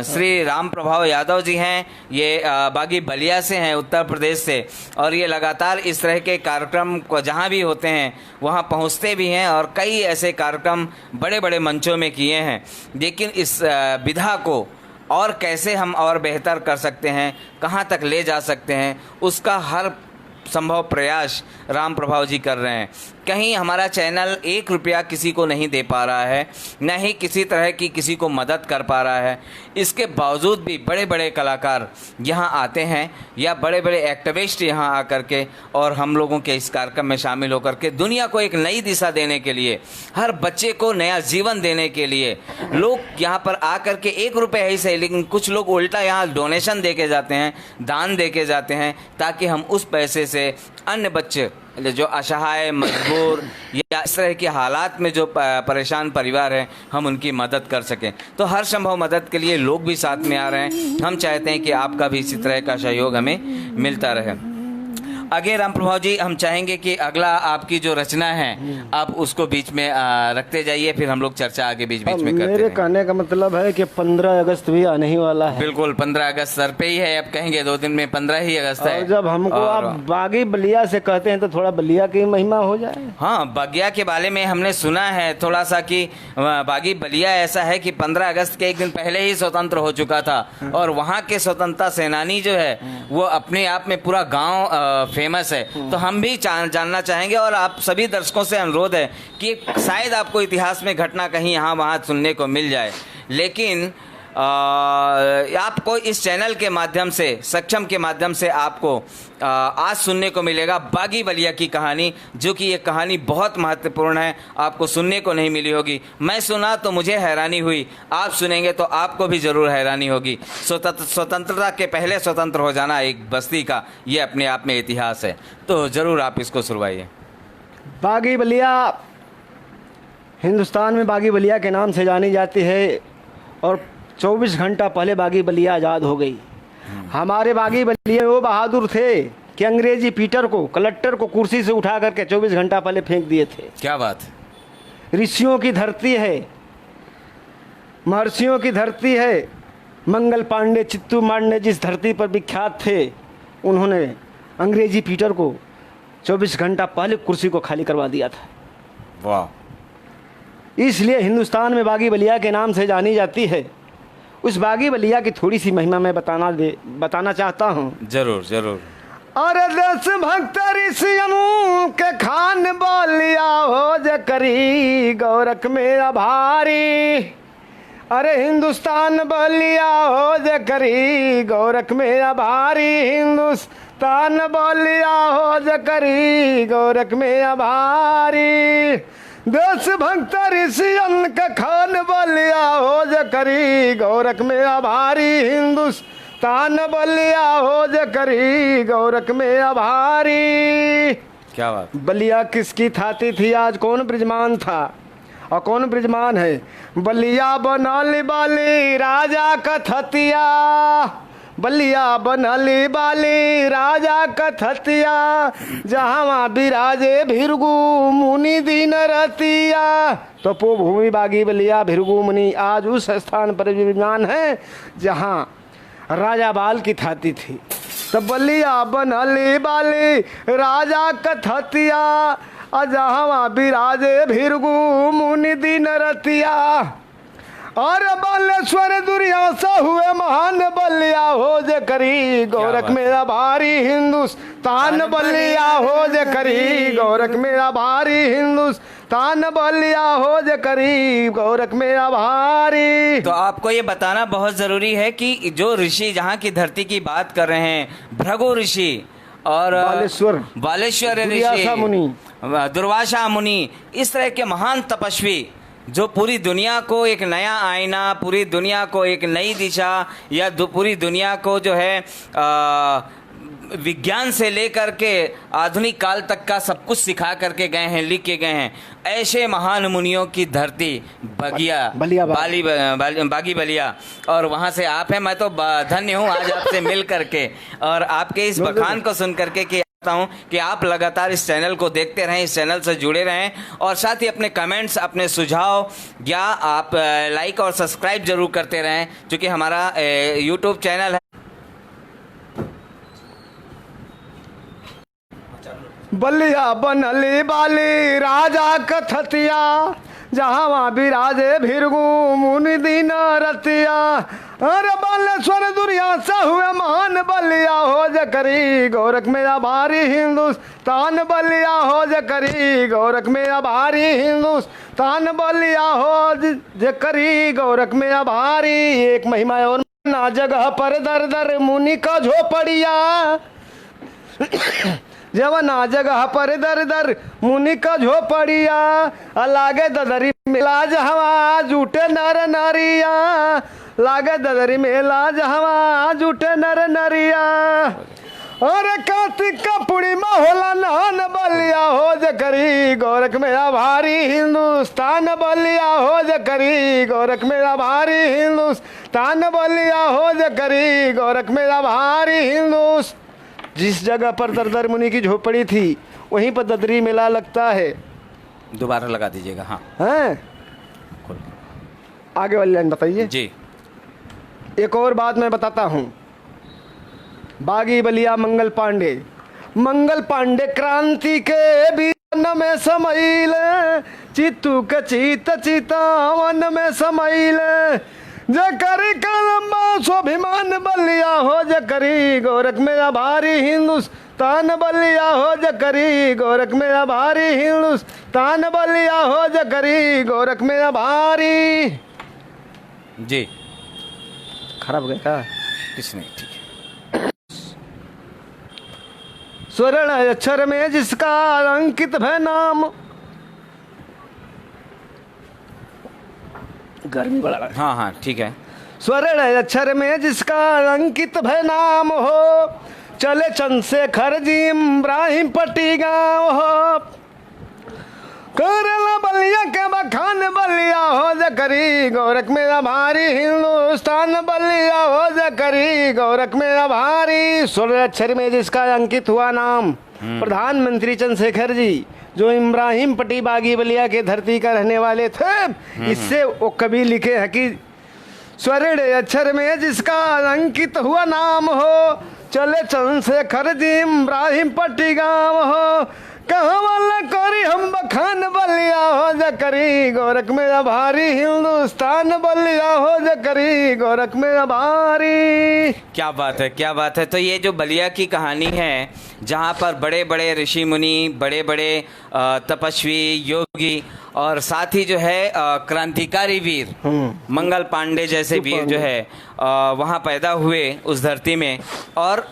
श्री राम प्रभाव यादव जी हैं। ये बागी बलिया से हैं, उत्तर प्रदेश से, और ये लगातार इस तरह के कार्यक्रम को जहाँ भी होते हैं वहाँ पहुँचते भी हैं और कई ऐसे कार्यक्रम बड़े बड़े मंचों में किए हैं। लेकिन इस विधा को और कैसे हम और बेहतर कर सकते हैं, कहाँ तक ले जा सकते हैं, उसका हर संभव प्रयास राम प्रभाव जी कर रहे हैं। कहीं हमारा चैनल 1 रुपया किसी को नहीं दे पा रहा है, न ही किसी तरह की किसी को मदद कर पा रहा है। इसके बावजूद भी बड़े बड़े कलाकार यहाँ आते हैं या बड़े बड़े एक्टिविस्ट यहाँ आकर के और हम लोगों के इस कार्यक्रम में शामिल होकर के दुनिया को एक नई दिशा देने के लिए, हर बच्चे को नया जीवन देने के लिए लोग यहाँ पर आकर के 1 रुपये ही सही, लेकिन कुछ लोग उल्टा यहाँ डोनेशन दे के जाते हैं, दान दे के जाते हैं, ताकि हम उस पैसे से अन्य बच्चे जो असहाय, मजबूर या इस तरह के हालात में जो परेशान परिवार हैं, हम उनकी मदद कर सकें। तो हर संभव मदद के लिए लोग भी साथ में आ रहे हैं। हम चाहते हैं कि आपका भी इसी तरह का सहयोग हमें मिलता रहे। आगे राम प्रभाव जी, हम चाहेंगे कि अगला आपकी जो रचना है आप उसको बीच में रखते जाइए, फिर हम लोग चर्चा आगे बीच बीच में करते हैं। मेरे कहने का मतलब है कि 15 अगस्त भी आने ही वाला है। बिल्कुल, 15 अगस्त सर पे ही है। अब कहेंगे 2 दिन में 15 ही अगस्त है। और जब हमको आप बागी बलिया से कहते हैं तो थोड़ा बलिया की महिमा हो जाए। हाँ, बगिया के बारे में हमने सुना है थोड़ा सा कि बागी बलिया ऐसा है कि 15 अगस्त के एक दिन पहले ही स्वतंत्र हो चुका था और वहाँ के स्वतंत्रता सेनानी जो है वो अपने आप में पूरा गाँव फेमस है। तो हम भी जानना चाहेंगे और आप सभी दर्शकों से अनुरोध है कि शायद आपको इतिहास में घटना कहीं यहाँ वहाँ सुनने को मिल जाए, लेकिन आपको इस चैनल के माध्यम से, सक्षम के माध्यम से आपको आज सुनने को मिलेगा बागी बलिया की कहानी, जो कि ये कहानी बहुत महत्वपूर्ण है, आपको सुनने को नहीं मिली होगी। मैं सुना तो मुझे हैरानी हुई, आप सुनेंगे तो आपको भी ज़रूर हैरानी होगी। स्वतंत्रता के पहले स्वतंत्र हो जाना एक बस्ती का, ये अपने आप में इतिहास है। तो ज़रूर आप इसको सुनवाइए। बागी बलिया हिंदुस्तान में बागी बलिया के नाम से जानी जाती है और 24 घंटा पहले बागी बलिया आज़ाद हो गई। हमारे बागी बलिया वो बहादुर थे कि अंग्रेजी पीटर को, कलेक्टर को कुर्सी से उठा करके 24 घंटा पहले फेंक दिए थे। क्या बात। ऋषियों की धरती है, महर्षियों की धरती है। मंगल पांडे, चित्तू मांडे जिस धरती पर विख्यात थे, उन्होंने अंग्रेजी पीटर को 24 घंटा पहले कुर्सी को खाली करवा दिया था। वाह। इसलिए हिंदुस्तान में बागी बलिया के नाम से जानी जाती है। उस बागी बलिया की थोड़ी सी महिमा मैं बताना चाहता हूँ। जरूर जरूर। अरे देश भक्त ऋषियों के खान बलिया हो जे करी गोरख में आभारी। अरे हिंदुस्तान बलिया हो जे करी गोरख में आभारी। हिंदुस्तान बलिया हो जे करी गोरख में आभारी। देश भक्त ऋषियन का खान बलिया हो जे करी गोरख में आभारी। हिंदुस्तान बलिया हो जे करी गोरख में आभारी। क्या बात। बलिया किसकी थाती थी, आज कौन ब्रिजमान था और कौन ब्रिजमान है। बलिया बनली बाली राजा कथतिया। बलिया बनली बाली राजा कथतिया। जहाँ विराजे भिरगु मुनि दिन रतिया। तपो भूमि बागी बलिया भिरगु मुनि आज उस स्थान पर विराजमान है जहाँ राजा बाल की थाती थी। तो बलिया बनली बाली राजा कथतिया। जहाँ विराजे भिरगु मुनि दिन रतिया। और बालेश्वर दुर्यासा हुए महान बलिया हो जे करी गोरख मेरा भारी। हिंदुस्तान बलिया हो जे करी गोरख मेरा भारी। हिंदुस्तान बलिया हो जे करी गोरख मेरा भारी। तो आपको ये बताना बहुत ज़रूरी है कि जो ऋषि जहाँ की धरती की बात कर रहे हैं, भृगु ऋषि और बालेश्वर ऋषि, दुर्वासा मुनि, इस तरह के महान तपस्वी जो पूरी दुनिया को एक नया आईना, पूरी दुनिया को एक नई दिशा या पूरी दुनिया को जो है विज्ञान से लेकर के आधुनिक काल तक का सब कुछ सिखा करके गए हैं, लिख के गए हैं। ऐसे महान मुनियों की धरती बागी बलिया, और वहाँ से आप हैं। मैं तो धन्य हूँ आज आपसे मिल करके और आपके इस बखान को सुन करके कि हूँ कि आप लगातार इस चैनल को देखते रहें, इस चैनल से जुड़े रहें, और साथ ही अपने कमेंट्स, अपने सुझाव या आप लाइक और सब्सक्राइब जरूर करते रहें, क्योंकि हमारा यूट्यूब चैनल है। बलिया बनली बाली राजा कथतिया, जहाँ वहाँ बिराजे भिरगु मुनि दीन रतिया। अरे बालेश्वर दुरिया से हुए महान, बलिया हो जकरी गोरख मेरा भारी हिंदुस्तान, बलिया हो जकरी गोरख मेरा भारी हिंदुस्तान, बलिया हो जकरी गोरख मेरा भारी। एक महिमा और ना जगह पर दर दर मुनि का झोपड़िया, जवना जगह पर दर दर मुनि का झोपड़िया, लागे ददरी मिला जहवा जूटे नर नरिया, लागे ददरी मेला जहवा जूटे नर नरिया। अरे कार्तिक का पूर्णिमा होला नहान, बलिया हो जकरी गोरख मेरा भारी हिंदुस्तान, बलिया हो जकरी गोरख मेरा भारी हिंदुस्तान, बलिया हो जकरी गोरख मेरा भारी हिंदुस्तान। जिस जगह पर दरदर मुनि की झोपड़ी थी वहीं पर ददरी मेला लगता है। दोबारा लगा दीजिएगा। हाँ हैं, आगे वाली लाइन बताइए जी। एक और बात मैं बताता हूँ। बागी बलिया मंगल पांडे क्रांति के बीन में समैल, चित्तू के चितावन में समैल, जकरी कलम्बा स्वाभिमान, बलिया हो जकरी गोरख मेरा भारी हिंदुस्तान, बलिया हो जकरी गोरख मेरा भारी हिंदुस्तान, बलिया हो जकरी गोरख मेरा भारी। जी खराब हो गया क्या? कुछ नहीं, ठीक है। स्वर्ण अक्षर में जिसका अंकित है नाम, गर्मी बढ़ा रहा है। हाँ हाँ ठीक है। स्वर्ण अक्षर में जिसका अंकित है नाम हो, चले चंद्रशेखर जी इब्राहिम पट्टी गाँव हो, करेला बलिया के बखान, बलिया हो जकरी गोरख मेरा भारी हिंदुस्तान, बलिया हो जकरी गोरख मेरा भारी। स्वर्ण अक्षर में जिसका अंकित हुआ नाम, प्रधानमंत्री चंद्रशेखर जी जो इब्राहिम पट्टी बागी बलिया के धरती का रहने वाले थे, इससे वो कवि लिखे हैं कि स्वर्ण अक्षर में जिसका अंकित हुआ नाम हो, चले चंद्रशेखर जी इब्राहिम पट्टी गाँव हो, कहाँ वाला करी हम बखान, बलिया हो जकरी गोरख मेरा भारी हिंदुस्तान, बलिया हो जकरी गोरख मेरा भारी। क्या बात है, क्या बात है। तो ये जो बलिया की कहानी है, जहाँ पर बड़े बड़े ऋषि मुनि, बड़े बड़े तपस्वी, योगी और साथ ही जो है क्रांतिकारी वीर मंगल पांडे जैसे वीर जो है वहाँ पैदा हुए उस धरती में। और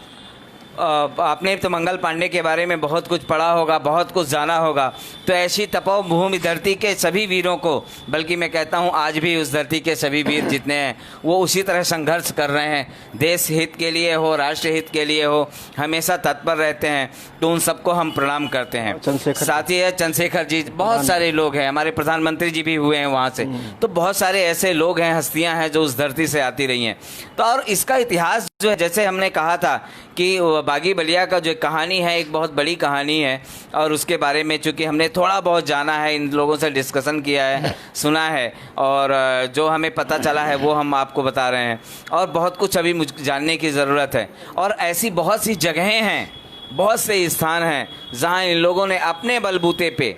आपने तो मंगल पांडे के बारे में बहुत कुछ पढ़ा होगा, बहुत कुछ जाना होगा। तो ऐसी तपोभूमि धरती के सभी वीरों को, बल्कि मैं कहता हूँ आज भी उस धरती के सभी वीर जितने हैं वो उसी तरह संघर्ष कर रहे हैं, देश हित के लिए हो, राष्ट्र हित के लिए हो, हमेशा तत्पर रहते हैं। तो उन सबको हम प्रणाम करते हैं। साथ ही है चंद्रशेखर जी, बहुत सारे लोग हैं, हमारे प्रधानमंत्री जी भी हुए हैं वहाँ से। तो बहुत सारे ऐसे लोग हैं, हस्तियाँ हैं जो उस धरती से आती रही हैं। तो और इसका इतिहास जो है, जैसे हमने कहा था कि बागी बलिया का जो कहानी है एक बहुत बड़ी कहानी है, और उसके बारे में चूँकि हमने थोड़ा बहुत जाना है, इन लोगों से डिस्कशन किया है, सुना है, और जो हमें पता चला है वो हम आपको बता रहे हैं। और बहुत कुछ अभी मुझे जानने की ज़रूरत है। और ऐसी बहुत सी जगहें हैं, बहुत से स्थान हैं जहाँ इन लोगों ने अपने बलबूते पे,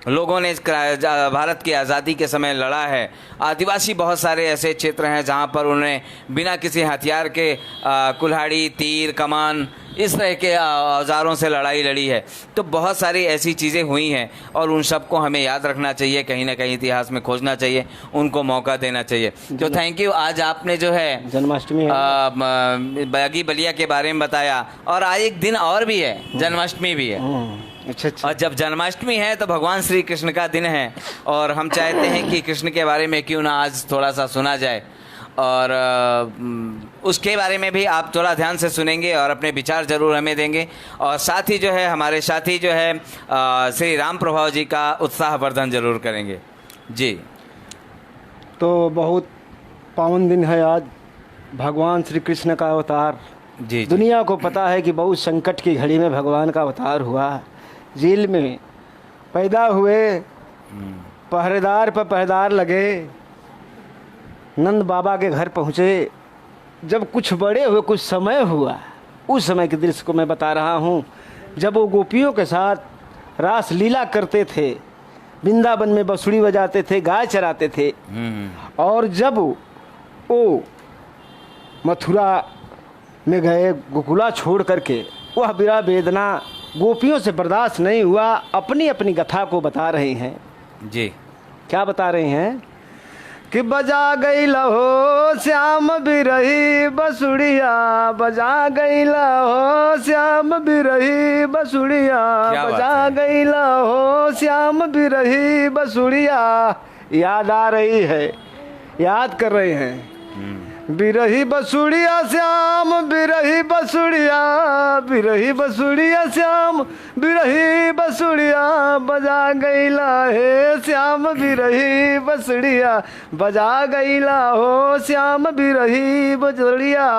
लोगों ने भारत की आज़ादी के समय लड़ा है। आदिवासी बहुत सारे ऐसे क्षेत्र हैं जहाँ पर उन्होंने बिना किसी हथियार के कुल्हाड़ी, तीर, कमान, इस तरह के औजारों से लड़ाई लड़ी है। तो बहुत सारी ऐसी चीज़ें हुई हैं और उन सबको हमें याद रखना चाहिए, कहीं ना कहीं इतिहास में खोजना चाहिए, उनको मौका देना चाहिए। तो थैंक यू। आज आपने जो है जन्माष्टमी बागी बलिया के बारे में बताया, और आज एक दिन और भी है, जन्माष्टमी भी है। अच्छा। और जब जन्माष्टमी है तो भगवान श्री कृष्ण का दिन है, और हम चाहते हैं कि कृष्ण के बारे में क्यों ना आज थोड़ा सा सुना जाए। और उसके बारे में भी आप थोड़ा ध्यान से सुनेंगे और अपने विचार ज़रूर हमें देंगे। और साथ ही जो है हमारे साथी जो है श्री राम प्रभाव जी का उत्साहवर्धन जरूर करेंगे। जी। तो बहुत पावन दिन है आज, भगवान श्री कृष्ण का अवतार। जी। दुनिया को पता है कि बहुत संकट की घड़ी में भगवान का अवतार हुआ। जेल में पैदा हुए, पहरेदार पर पहरेदार लगे, नंद बाबा के घर पहुँचे। जब कुछ बड़े हुए, कुछ समय हुआ, उस समय के दृश्य को मैं बता रहा हूँ। जब वो गोपियों के साथ रास लीला करते थे, वृंदावन में बांसुरी बजाते थे, गाय चराते थे, और जब वो मथुरा में गए गोकुला छोड़ करके, वह विरह वेदना गोपियों से बर्दाश्त नहीं हुआ। अपनी अपनी कथा को बता रहे हैं। जी। क्या बता रहे हैं कि बजा गई लहो श्याम बिरही बसुड़िया, बजा गई लहो श्याम बिरही बसुड़िया, बजा गई लहो श्याम बिरही बसुड़िया। याद आ रही है, याद कर रहे हैं। बिरही बसुड़िया श्याम बिरही बसुड़िया, बिरही बसुड़िया श्याम बिरही बसुड़िया, बजा गईला हे श्याम बिरही बसुड़िया, बजा गईला हो श्याम बिरही बसुड़िया।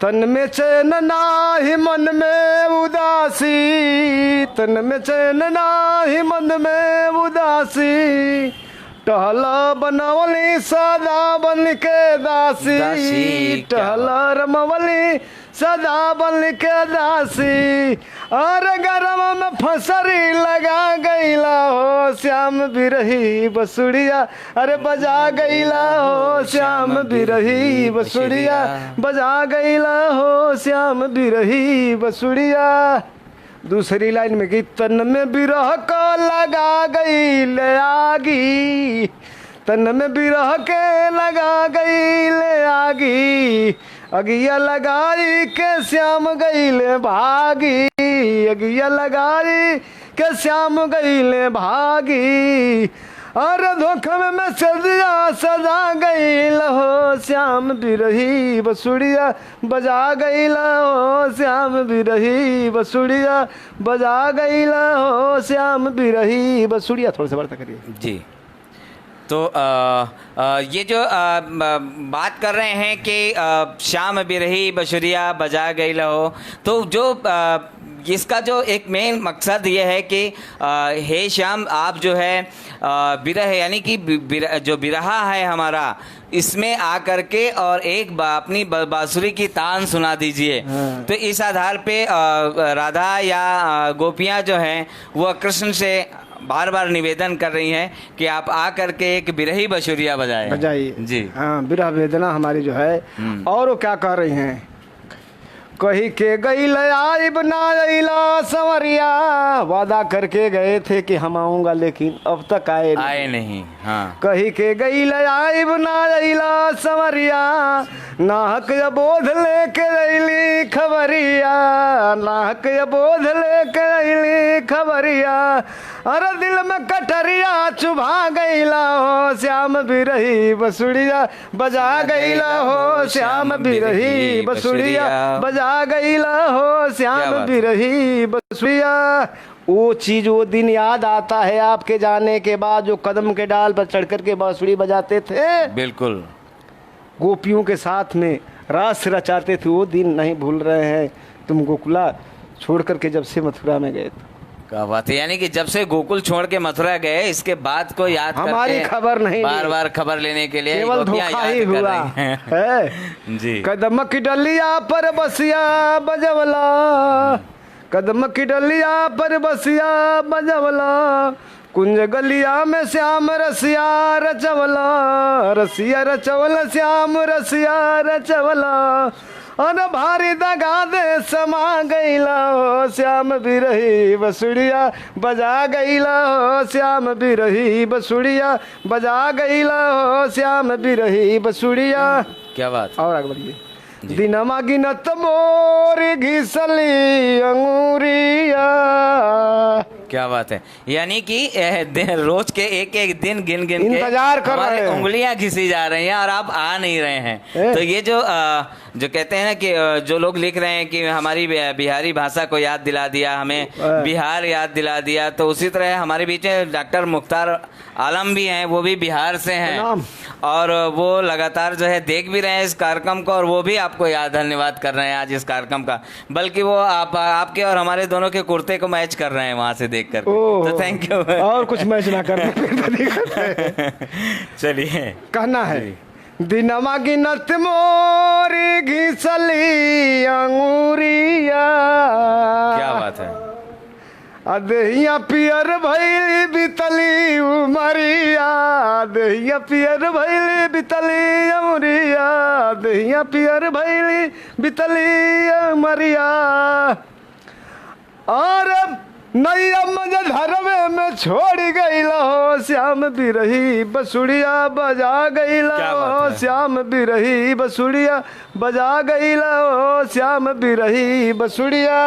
तन में चैन नाही मन में उदासी, तन में चैन नाही मन में उदासी, टहला बनवली सदा बन के दासी, टहला रमवली सदा बन के दासी। और गरम में फसरी लगा गईला हो श्याम बिरही बसुड़िया, अरे बजा गईला हो श्याम बिरही बसुड़िया, बजा गईला हो श्याम बिरही बसुड़िया। दूसरी लाइन में कि तन में बिरह को लगा गई ले आगी, तन में बिरह के लगा गई ले आगी, अगिया लगाई के श्याम गई ले भागी, अगिया लगाई के श्याम गई ले भागी। और धोखा में मैं सजा सजा गई लहो श्याम बिरही बसुड़िया, बजा गई लहो श्याम बिरही बसुड़िया, बजा गई लहो श्याम बिरही बसुड़िया। थोड़ा सा बढ़ता करिए। जी। तो ये जो बात कर रहे हैं कि श्याम बिरही बसुरिया बजा गई लहो, तो जो इसका जो एक मेन मकसद ये है कि हे श्याम, आप जो है बिरह यानी कि जो बिरहा है हमारा, इसमें आकर के और एक अपनी बांसुरी की तान सुना दीजिए। तो इस आधार पे राधा या गोपियाँ जो हैं वह कृष्ण से बार बार निवेदन कर रही हैं कि आप आकर के एक बिरही बसुरिया बजाइए। जी। हाँ, बिरह वेदना हमारी जो है। और वो क्या कह रही हैं, कही के गई आइब ना अइला संवरिया, वादा करके गए थे कि हम आऊंगा लेकिन अब तक आए नहीं। हाँ। कही के गई आइब ना अइला संवरिया, नाहक बोध लेके अइली खबरिया, नाहक बोध लेके अइली खबरिया। अरे दिल में कटरिया चुभा गईला हो श्याम बिरही बसुड़िया, बजा गईला हो श्याम बिरही बसुड़िया, बजा गईला हो श्याम बिरही बसुड़िया। वो चीज, वो दिन याद आता है आपके जाने के बाद, जो कदम के डाल पर चढ़ कर के बांसुरी बजाते थे। बिल्कुल। गोपियों के साथ में रास रचाते थे, वो दिन नहीं भूल रहे हैं तुम गोकुला छोड़ करके जब से मथुरा में गए। क्या बात है, यानी कि जब से गोकुल छोड़ के मथुरा गए इसके बाद को याद हमारी खबर नहीं, बार बार खबर लेने के लिए केवल धोखा ही हुआ है। जी। कदम की डलिया पर बसिया बजवला, कदम की डलिया पर बसिया बजवला, कुंज गलिया में श्याम रसिया रचवला, रसिया रचवला श्याम रसिया रचवला। और भारी दगा दे समा गईला हो श्याम बिरही बसुड़िया, बजा गईला हो श्याम बिरही बसुड़िया, बजा गईला हो श्याम बिरही बसुड़िया। क्या बात। और आगे बढ़िए। दिनमा गिनत मोर घिसली अंगूरिया, क्या बात है। यानी कि रोज के एक एक दिन गिन गिन के इंतजार कर रहे हैं, उंगलियां घिसी जा रही हैं और आप आ नहीं रहे हैं। तो ये जो कहते हैं ना कि जो लोग लिख रहे हैं कि हमारी बिहारी भाषा को याद दिला दिया, हमें बिहार याद दिला दिया, तो उसी तरह हमारे बीच में डॉक्टर मुख्तार आलम भी हैं, वो भी बिहार से हैं और वो लगातार जो है देख भी रहे हैं इस कार्यक्रम को और वो भी आपको याद धन्यवाद कर रहे हैं आज इस कार्यक्रम का। बल्कि वो आपके और हमारे दोनों के कुर्ते को मैच कर रहे हैं वहां से देख कर। तो थैंक यू। और कुछ मैच ना करना। चलिए, कहना है दिनमा गिनत मोरी घिसली अंगूरिया। क्या बात है। अदहिया पियर भैली बितली उमरिया, दहिया पियर भैली बितली उमरिया, दहिया पियर भैली बितली उमरिया। और नैया मज धरवे में छोड़ गईला हो, श्याम बिरही बसुड़िया बजा गईला हो, श्याम बिरही बसुड़िया बजा गईला हो, श्याम बिरही बसुड़िया।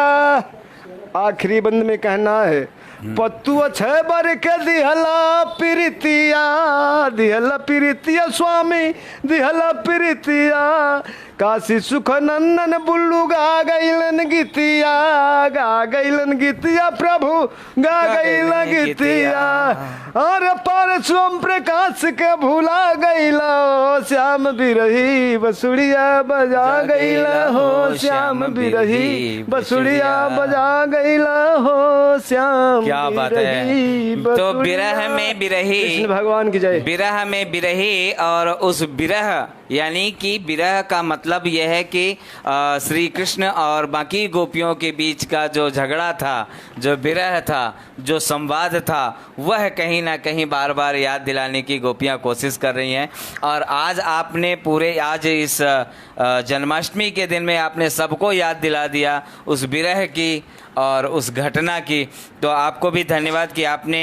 आखिरी बंद में कहना है पत्तू छह बर के दिहला प्रीतिया, दिहला प्रीतिया स्वामी दिहला प्रीतिया। काशी सुख नंदन बुल्लू गा गईलन गीतिया, गा गईलन गीतिया प्रभु गा गईलन गीतिया। और पर सोम प्रकाश के भूला गईला हो, श्याम बिरही बसुड़िया बजा गईला हो, श्याम बिरही बसुड़िया बजा गईला हो, श्याम। क्या बात है। तो बिरह में बिरही, भगवान की जय। बिरह में बिरही, और उस बिरह यानी कि बिरह का मतलब यह है कि श्री कृष्ण और बाकी गोपियों के बीच का जो झगड़ा था, जो बिरह था, जो संवाद था, वह कहीं ना कहीं बार बार याद दिलाने की गोपियां कोशिश कर रही हैं। और आज आपने पूरे आज इस जन्माष्टमी के दिन में आपने सबको याद दिला दिया उस बिरह की और उस घटना की। तो आपको भी धन्यवाद कि आपने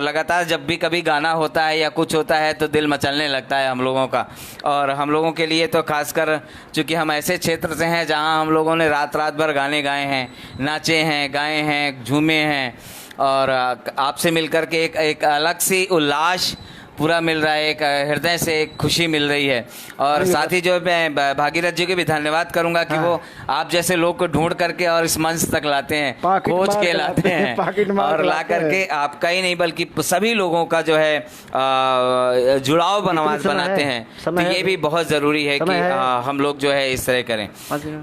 लगातार जब भी कभी गाना होता है या कुछ होता है तो दिल मचलने लगता है हम लोगों का। और हम लोगों के लिए तो खासकर चूँकि हम ऐसे क्षेत्र से हैं जहां हम लोगों ने रात रात भर गाने गाए हैं, नाचे हैं, गाए हैं, झूमे हैं, और आपसे मिलकर के एक अलग सी उल्लास पूरा मिल रहा है, एक हृदय से एक खुशी मिल रही है। और साथ ही जो मैं भागीरथ जी के भी धन्यवाद करूंगा कि वो आप जैसे लोग को ढूंढ करके और इस मंच तक लाते हैं, खोज के लाते हैं और ला करके आपका ही नहीं बल्कि सभी लोगों का जो है जुड़ाव बनाते हैं। तो ये भी बहुत ज़रूरी है कि हम लोग जो है इस तरह करें।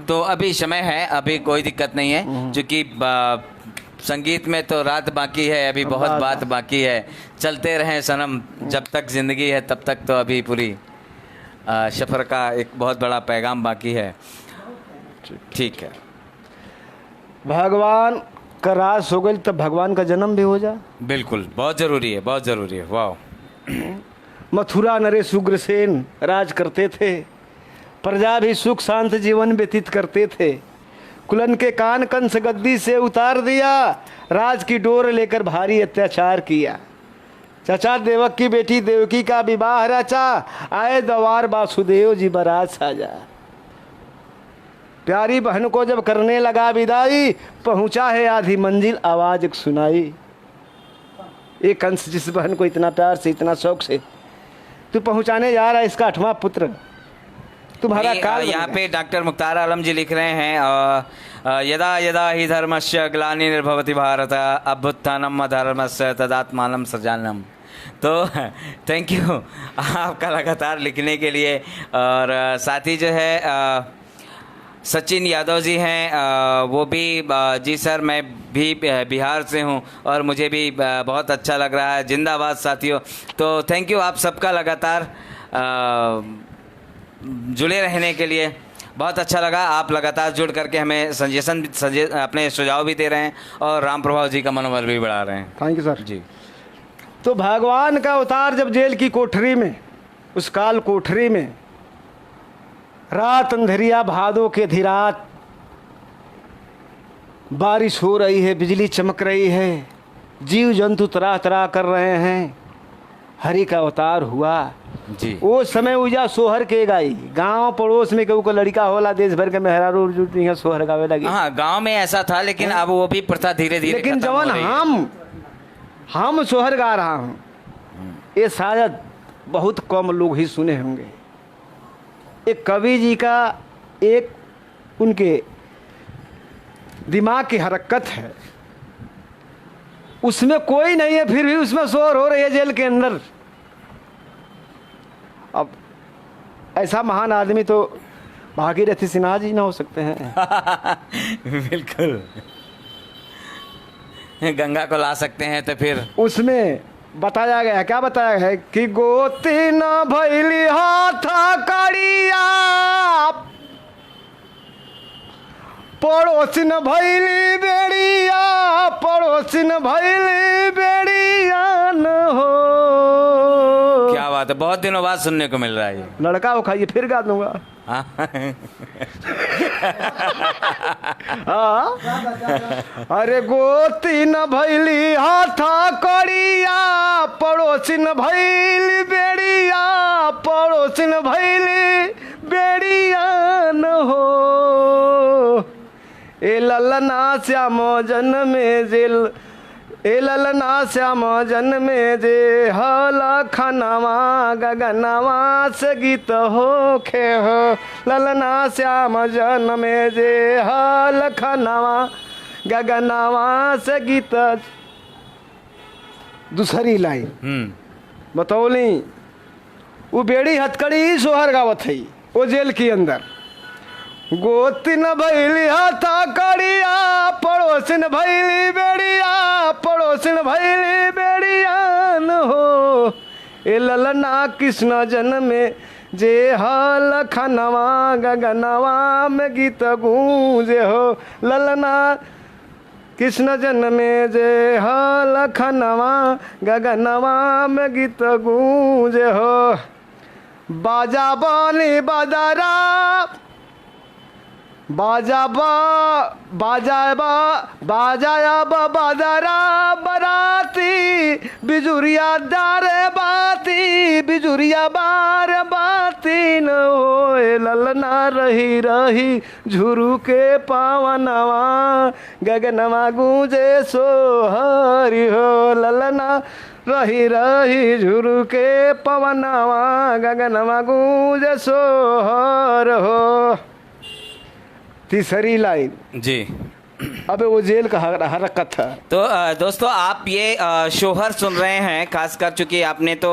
तो अभी समय है, अभी कोई दिक्कत नहीं है, चूँकि संगीत में तो रात बाकी है, अभी बहुत बात बाकी है। चलते रहें सनम, जब तक ज़िंदगी है तब तक तो अभी पूरी सफ़र का एक बहुत बड़ा पैगाम बाकी है। ठीक है। भगवान का रास हो गई तब भगवान का जन्म भी हो जा। बिल्कुल, बहुत ज़रूरी है, बहुत ज़रूरी है। वाह। मथुरा नरेश उग्रसेन राज करते थे, प्रजा भी सुख शांत जीवन व्यतीत करते थे। कुलन के कान कंस गद्दी से उतार दिया, राज की डोर लेकर भारी अत्याचार किया। चचा देवक की बेटी देवकी का विवाह रचा, आए दवार वासुदेव जी बारात साजा। प्यारी बहन को जब करने लगा विदाई, पहुंचा है आधी मंजिल आवाज एक सुनाई। एक कंस जिस बहन को इतना प्यार से इतना शौक से तू पहुंचाने जा रहा है, इसका 8वां पुत्र तुम्हारा काल। यहाँ पे डॉक्टर मुख्तार आलम जी लिख रहे हैं यदा यदा ही धर्मस्य ग्लानिर्भवति भारत अभ्युत्थानम अधर्मस्य तदात्मानं सृजाम्यहम्। तो थैंक यू आपका लगातार लिखने के लिए। और साथ ही जो है सचिन यादव जी हैं, वो भी जी सर मैं भी बिहार से हूँ और मुझे भी बहुत अच्छा लग रहा है, जिंदाबाद साथियों। तो थैंक यू आप सबका लगातार जुड़े रहने के लिए, बहुत अच्छा लगा। आप लगातार जुड़ करके हमें अपने सुझाव भी दे रहे हैं और राम प्रभाव जी का मनोबल भी बढ़ा रहे हैं। थैंक यू सर जी। तो भगवान का अवतार जब जेल की कोठरी में, उस काल कोठरी में, रात अंधेरिया भादों के धीरात, बारिश हो रही है, बिजली चमक रही है, जीव जंतु तरह तरह कर रहे हैं, हरि का अवतार हुआ। जी। वो समय उजा सोहर के गाई गांव पड़ोस में केहू को लड़का होला देश भर के मेहरारू जुटी हैं सोहर गावे लगी। हाँ, गांव में ऐसा था, लेकिन अब वो भी प्रथा धीरे धीरे लेकिन खत्म हो जवन रही है। हम सोहर गा रहा हूँ ये शायद बहुत कम लोग ही सुने होंगे। एक कवि जी का एक उनके दिमाग की हरकत है, उसमें कोई नहीं है फिर भी उसमें शोर हो रही है जेल के अंदर। अब ऐसा महान आदमी तो भागीरथी सिन्हा जी ना हो सकते हैं। बिल्कुल, गंगा को ला सकते हैं तो फिर उसमें बताया गया है, क्या बताया है कि गोती न भैली हाथ कड़िया पड़ोसिन भैली बेड़िया पड़ोसिन भैली बेड़िया न हो। क्या बात है, बहुत दिनों बाद सुनने को मिल रहा है ये। लड़का हो खाइए फिर गा दूंगा। हाँ। हाँ। अरे गोती न भैली हाथा कड़िया पड़ोसिन भैली बेड़िया पड़ोसिन भैली बेड़िया न हो। ए ललना श्याम जन्मे जेल ए ललना श्याम जन्मे जे हल खनवा गगनवा से गीत हो खे हो। ललना श्याम जन्मे जे हल खनवा गगनवा से गीत। दूसरी लाइन बतौली वो बेड़ी हथकड़ी सोहर गावत है वो जेल के अंदर। गोतिन भैली हाथा कड़िया पड़ोसिन भैली बेड़िया पड़ोसिन भैली बेड़िया न हो। ए ललना कृष्ण जन्मे जे हल खनवा गगनवा में गीत गूंजे हो। ललना कृष्ण जन्मे जे हल खनवा गगनवा में गीत गूंजे हो। बाजा बानी बाजारा बाजा बाजारा बराती बिजुरिया दार बाती बिजुरिया बार बाती न होए। ललना रही रही झुरू के पावनवा गगनवा गूंजे सोहरी हो। ललना रही रही झुरू के पवनवा गगनवा गूंजे सोहर हो। तीसरी लाइन जी। अबे वो जेल का हरकत था। तो दोस्तों आप ये शोहर सुन रहे हैं, खासकर चूंकि आपने तो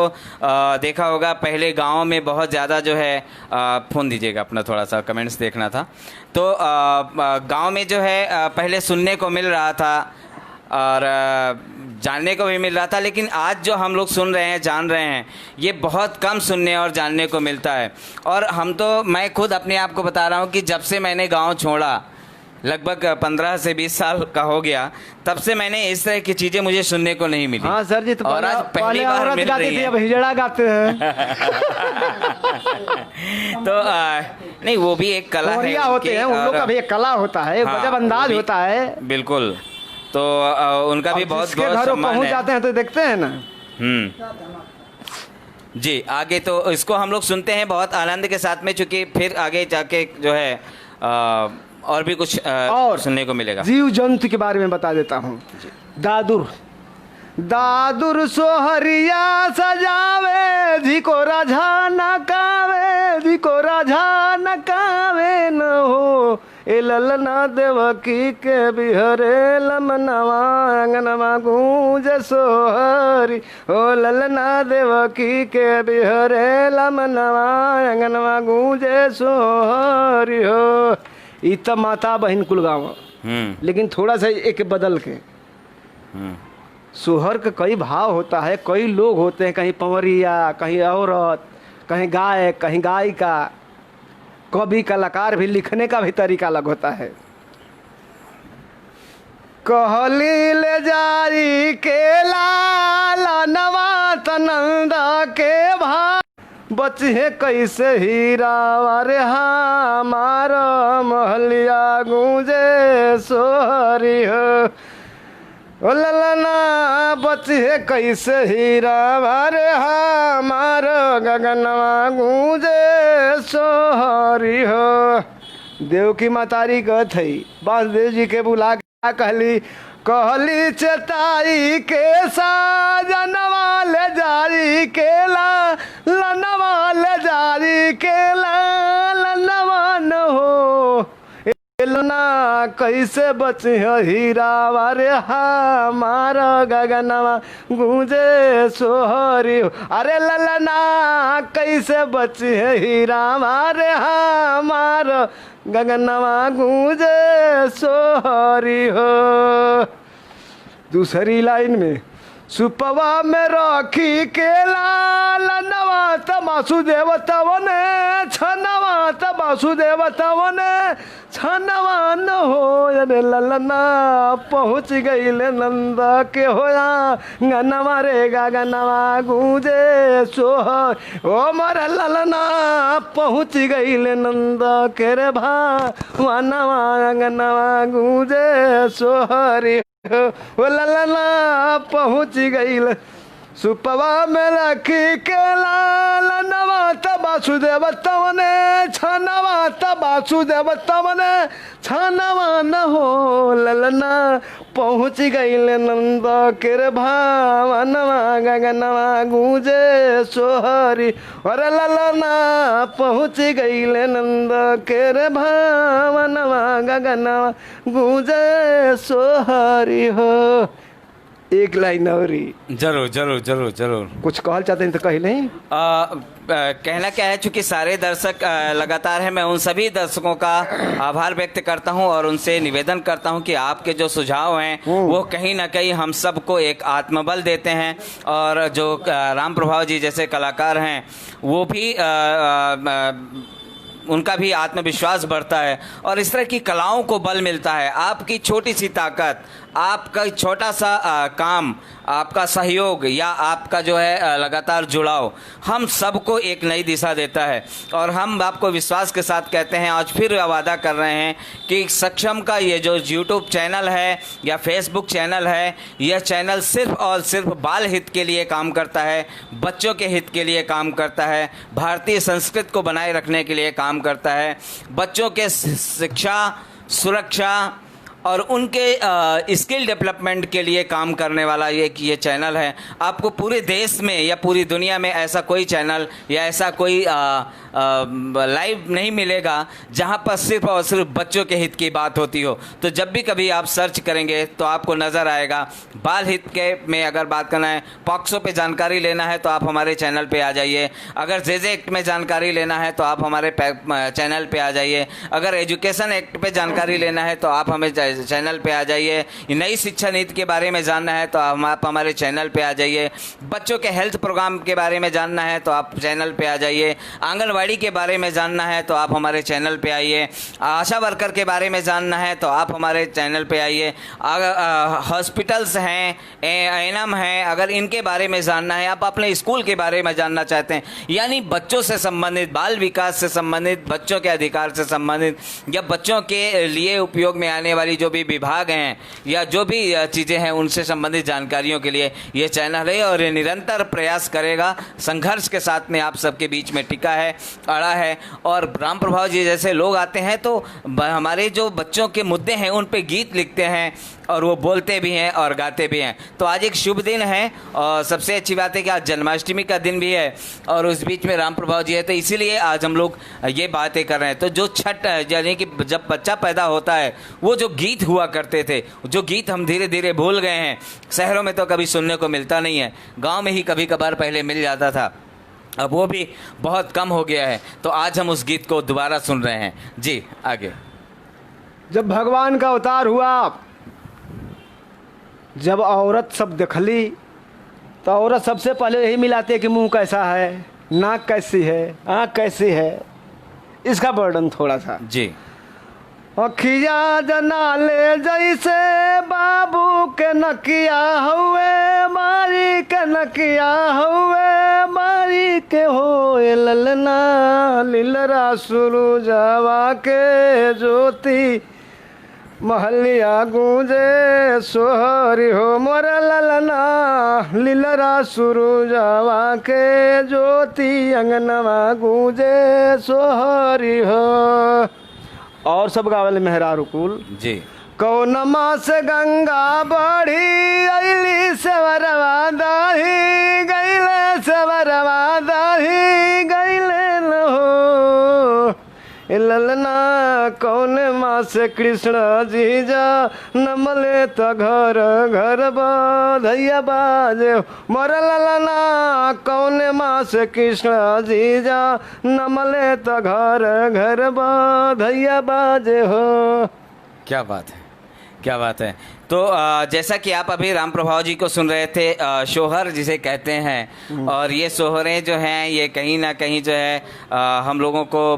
देखा होगा पहले गांव में बहुत ज़्यादा जो है फ़ोन दीजिएगा अपना, थोड़ा सा कमेंट्स देखना था। तो गांव में जो है पहले सुनने को मिल रहा था और जानने को भी मिल रहा था, लेकिन आज जो हम लोग सुन रहे हैं जान रहे हैं ये बहुत कम सुनने और जानने को मिलता है। और मैं खुद अपने आप को बता रहा हूँ कि जब से मैंने गांव छोड़ा लगभग 15 से 20 साल का हो गया, तब से मैंने इस तरह की चीज़ें मुझे सुनने को नहीं मिली। हाँ सर जी, तो और आज पहली बार मिल रही है। अब हिजड़ा गाते हैं। तो नहीं, वो भी एक कला है, होते हैं उन लोग का भी एक कला होता है, गजब अंदाज होता है। बिल्कुल, तो उनका भी बहुत घरों पहुंच जाते हैं तो देखते हैं ना। जी, आगे तो इसको हम लोग सुनते हैं बहुत आनंद के साथ में, चूंकि फिर आगे जाके जो है और भी कुछ और सुनने को मिलेगा। जीव जंतु के बारे में बता देता हूँ। दादुर सोहरिया सजावे झिको राझा नकावे झिको राझा नकावे न हो। ए ललना देवकी के बिहरे लमनवा अंगनवा गूंज सोहरी। ओ ललना देवकी के बिहरे लमनवा अंगनवा गूंजे सोहरी हो। ई तो माता बहन कुल गाँव, लेकिन थोड़ा सा एक बदल के सोहर का कई भाव होता है, कई लोग होते हैं, कहीं पंवरिया, कहीं औरत, कहीं गाय, कहीं गायिका, कवि कलाकार भी, लिखने का भी तरीका अलग होता है। कहली ले जारी के लाला नवात नंदा के भा बचे कैसे हीरा वारे हमारा महलिया गूंजे सोहरी हो। ओ ललना बचे कैसे हीरा भरे हमार गगनवा गूंजे सोहरी हो। देव की मातारी कहत हई वासुदेव जी के बुला के कहली कहली चेताई के साजनवा ले जारी केला लनवा ले जारी केला लनवा न हो। ललना कैसे बचे हीरा वारे हमार गगनवा गूंजे सोहरी हो। अरे ललना कैसे बचे हीरा वारे हमार गगनवा गूंजे सोहरी हो। दूसरी लाइन में सुपवा में रखी के लालनवा त वासुदेव तवने छनवा त वासुदेव तवने छनवा न हो। अरे ललना पहुँच गईले नंद के होया गनवा रे गगनवा गूंजे सोहर। ओ मर ललना पहुँच गईले नंद के रे भावनवा गनवा गूंजे सोहरी ओ ललना पहुँच गईल सुपवा में रखी के लालनवा त वासुदेव तवने छनवा त वासुदेव तवने छनवा न हो। ललना पहुँच गईल नंद के रे भावनवा गगनवा गूंजे सोहरी। अरे ललना पहुँच गईल नंद के रे भावनवा गगनवा गूंजे सोहरी हो। एक लाइन और जरूर जरूर जरूर जरूर। कुछ कहल चाहते हैं तो कही नहीं। कहना क्या है, चूंकि सारे दर्शक लगातार हैं, मैं उन सभी दर्शकों का आभार व्यक्त करता हूं और उनसे निवेदन करता हूं कि आपके जो सुझाव हैं वो कहीं ना कहीं हम सबको एक आत्मबल देते हैं और जो राम प्रभाव जी जैसे कलाकार हैं वो भी उनका भी आत्मविश्वास बढ़ता है और इस तरह की कलाओं को बल मिलता है। आपकी छोटी सी ताकत, आपका छोटा सा काम, आपका सहयोग या आपका जो है लगातार जुड़ाव हम सबको एक नई दिशा देता है। और हम आपको विश्वास के साथ कहते हैं, आज फिर वादा कर रहे हैं कि सक्षम का ये जो यूट्यूब चैनल है या फेसबुक चैनल है, यह चैनल सिर्फ और सिर्फ बाल हित के लिए काम करता है, बच्चों के हित के लिए काम करता है, भारतीय संस्कृति को बनाए रखने के लिए काम करता है, बच्चों के शिक्षा, सुरक्षा और उनके स्किल डेवलपमेंट के लिए काम करने वाला ये चैनल है। आपको पूरे देश में या पूरी दुनिया में ऐसा कोई चैनल या ऐसा कोई लाइव नहीं मिलेगा जहां पर सिर्फ और सिर्फ बच्चों के हित की बात होती हो। तो जब भी कभी आप सर्च करेंगे तो आपको नज़र आएगा। बाल हित के में अगर बात करना है, पॉक्सो पे जानकारी लेना है तो आप हमारे चैनल पे आ जाइए। अगर जेजे एक्ट में जानकारी लेना है तो आप हमारे चैनल पे आ जाइए। अगर एजुकेशन एक्ट पे जानकारी लेना है तो आप हमें चैनल पे आ जाइए। नई शिक्षा नीति के बारे में जानना है तो आप हमारे चैनल पे आ जाइए। बच्चों के हेल्थ प्रोग्राम के बारे में जानना है तो आप चैनल पे आ जाइए। आंगनवाड़ी के बारे में जानना है तो आप हमारे चैनल पे आइए। आशा वर्कर के बारे में जानना है तो आप हमारे चैनल पे आइए। हॉस्पिटल्स हैं, एएनएम हैं, अगर इनके बारे में जानना है, आप अपने स्कूल के बारे में जानना चाहते हैं, यानी बच्चों से संबंधित, बाल विकास से संबंधित, बच्चों के अधिकार से संबंधित या बच्चों के लिए उपयोग में आने वाली जो भी विभाग हैं या जो भी चीज़ें हैं उनसे संबंधित जानकारियों के लिए ये चैनल है और ये निरंतर प्रयास करेगा। संघर्ष के साथ में आप सबके बीच में टिका है, अड़ा है। और राम प्रभाव जी जैसे लोग आते हैं तो हमारे जो बच्चों के मुद्दे हैं उन पे गीत लिखते हैं और वो बोलते भी हैं और गाते भी हैं। तो आज एक शुभ दिन है और सबसे अच्छी बात है कि आज जन्माष्टमी का दिन भी है और उस बीच में राम प्रभाव जी है, तो इसीलिए आज हम लोग ये बातें कर रहे हैं। तो जो छठ यानी कि जब बच्चा पैदा होता है वो जो गीत हुआ करते थे, जो गीत हम धीरे धीरे भूल गए हैं, शहरों में तो कभी सुनने को मिलता नहीं है, गाँव में ही कभी कभार पहले मिल जाता था, अब वो भी बहुत कम हो गया है। तो आज हम उस गीत को दोबारा सुन रहे हैं। जी आगे। जब भगवान का अवतार हुआ, जब औरत सब देखली तो औरत सबसे पहले यही मिलाती है कि मुंह कैसा है, नाक कैसी है, आँख कैसी है। इसका वर्णन थोड़ा सा। जी। अखिया जनाले जैसे बाबू के नकिया हुए, मारी के नकिया हुए, मारी के हो ललना लीलरा सुरु जावा के ज्योति महलिया गूंजे सोहरी हो मोर ललना लीलरा सुरुजवा के ज्योति अंगनवा गूंजे सोहरी हो। और सब गावल मेहरारू कुल जी। कौन मास गंगा बढ़ी अली सेवरवा दाही गईले सेवरवा दाही गईले न हो। ललना कौन मास कृष्ण जीजा नमले त घर घर बधैया बाजे मोर ललना कौन मास कृष्ण जीजा नमले त घर घर बधैया बाजे हो। क्या बात है, क्या बात है। तो जैसा कि आप अभी राम प्रभाव जी को सुन रहे थे, शोहर जिसे कहते हैं, और ये सोहरें जो हैं ये कहीं ना कहीं जो है हम लोगों को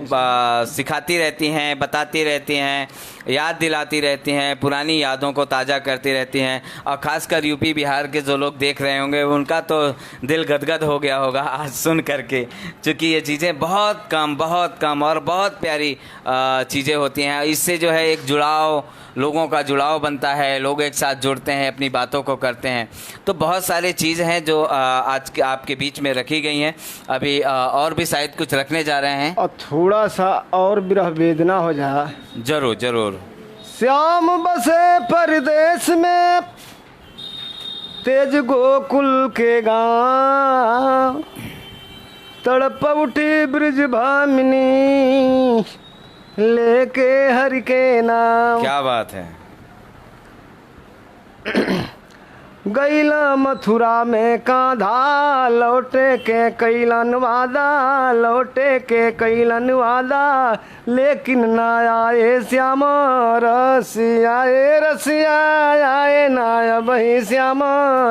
सिखाती रहती हैं, बताती रहती हैं, याद दिलाती रहती हैं, पुरानी यादों को ताज़ा करती रहती हैं। और ख़ासकर यूपी बिहार के जो लोग देख रहे होंगे उनका तो दिल गदगद हो गया होगा आज सुन करके, क्योंकि ये चीज़ें बहुत कम और बहुत प्यारी चीज़ें होती हैं। इससे जो है एक जुड़ाव, लोगों का जुड़ाव बनता है, लोग एक साथ जुड़ते हैं, अपनी बातों को करते हैं। तो बहुत सारी चीज़ हैं जो आज के आपके बीच में रखी गई हैं। अभी और भी शायद कुछ रखने जा रहे हैं। और थोड़ा सा और विरह वेदना हो जाए। जरूर जरूर। श्याम बसे परदेश में तेज गोकुल के गाँव तड़प उठी ब्रिज भामिनी लेके हरि के नाम। क्या बात है। गैला मथुरा में कांधा लौटे के कैलन वादा लौटे के कैलन वादा लेकिन ना आए श्याम रसिया रसिया आए ना बही श्याम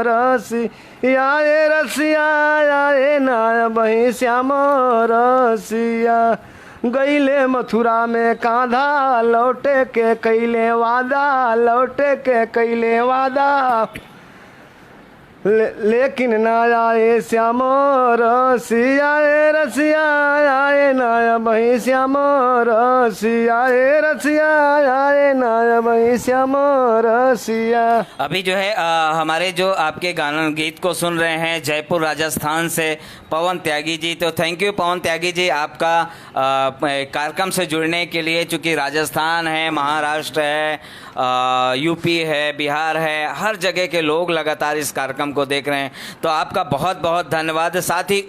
रसिया रसिया आए ना बही श्याम रसिया। गईले मथुरा में कांधा लौटे के कैले वादा लौटे के कैले वादा लेकिन ना आए श्याम रसिया रसिया आए ना बही श्याम रसिया रसिया आए ना बही श्याम रसिया। अभी जो है हमारे जो आपके गाना गीत को सुन रहे हैं जयपुर राजस्थान से पवन त्यागी जी। तो थैंक यू पवन त्यागी जी, आपका कार्यक्रम से जुड़ने के लिए। चूँकि राजस्थान है, महाराष्ट्र है, यूपी है, बिहार है, हर जगह के लोग लगातार इस कार्यक्रम को देख रहे हैं, तो आपका बहुत बहुत धन्यवाद। साथ ही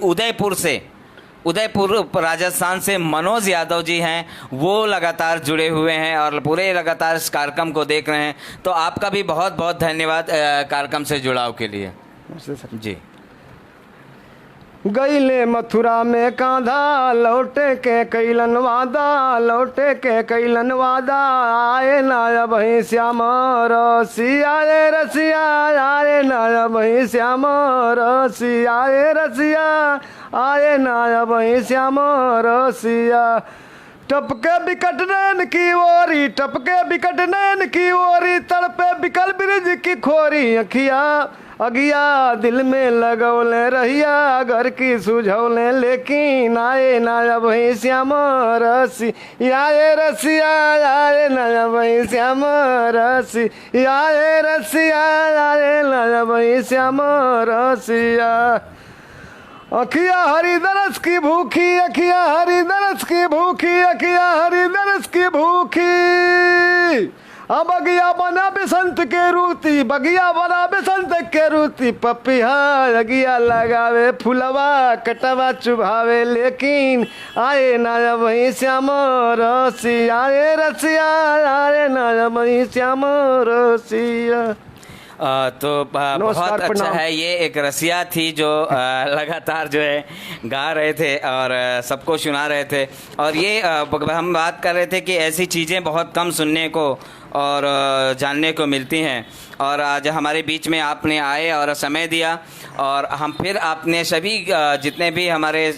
उदयपुर राजस्थान से मनोज यादव जी हैं, वो लगातार जुड़े हुए हैं और पूरे लगातार इस कार्यक्रम को देख रहे हैं, तो आपका भी बहुत बहुत धन्यवाद कार्यक्रम से जुड़ाव के लिए जी। गईले मथुरा में कांधा लौटे के कैलन वादा लौटे के कैलन वादा आए ना बही श्याम रसिया रसिया आए ना बही श्याम रसिया रसिया आए ना बही श्याम रसिया। टपके बिकट नैन की ओरी टपके बिकट नैन की ओरी तड़पे बिकल ब्रिज की खोरी अखिया अगिया दिल में लगौले रहिया घर की सुझौले लेकिन आए ना बही श्याम रसिया रसिया आए ना बही श्याम रसिया रसिया आए ना बही श्याम रसिया। अखिया हरी दरस की भूखी अखिया हरी दरस की भूखी अखिया हरी दरस की भूखी अब बगिया बना बेसंत के रूती बगिया बना बेसंत के रूती पपिया अगिया लगावे फुलवा कटवा चुभावे लेकिन आए ना वही श्याम रसिया रसिया आए ना वही श्याम रसिया। तो बहुत अच्छा है। ये एक रसिया थी जो लगातार जो है गा रहे थे और सबको सुना रहे थे। और ये हम बात कर रहे थे कि ऐसी चीज़ें बहुत कम सुनने को और जानने को मिलती हैं, और आज हमारे बीच में आपने आए और समय दिया, और हम फिर आपने सभी जितने भी हमारे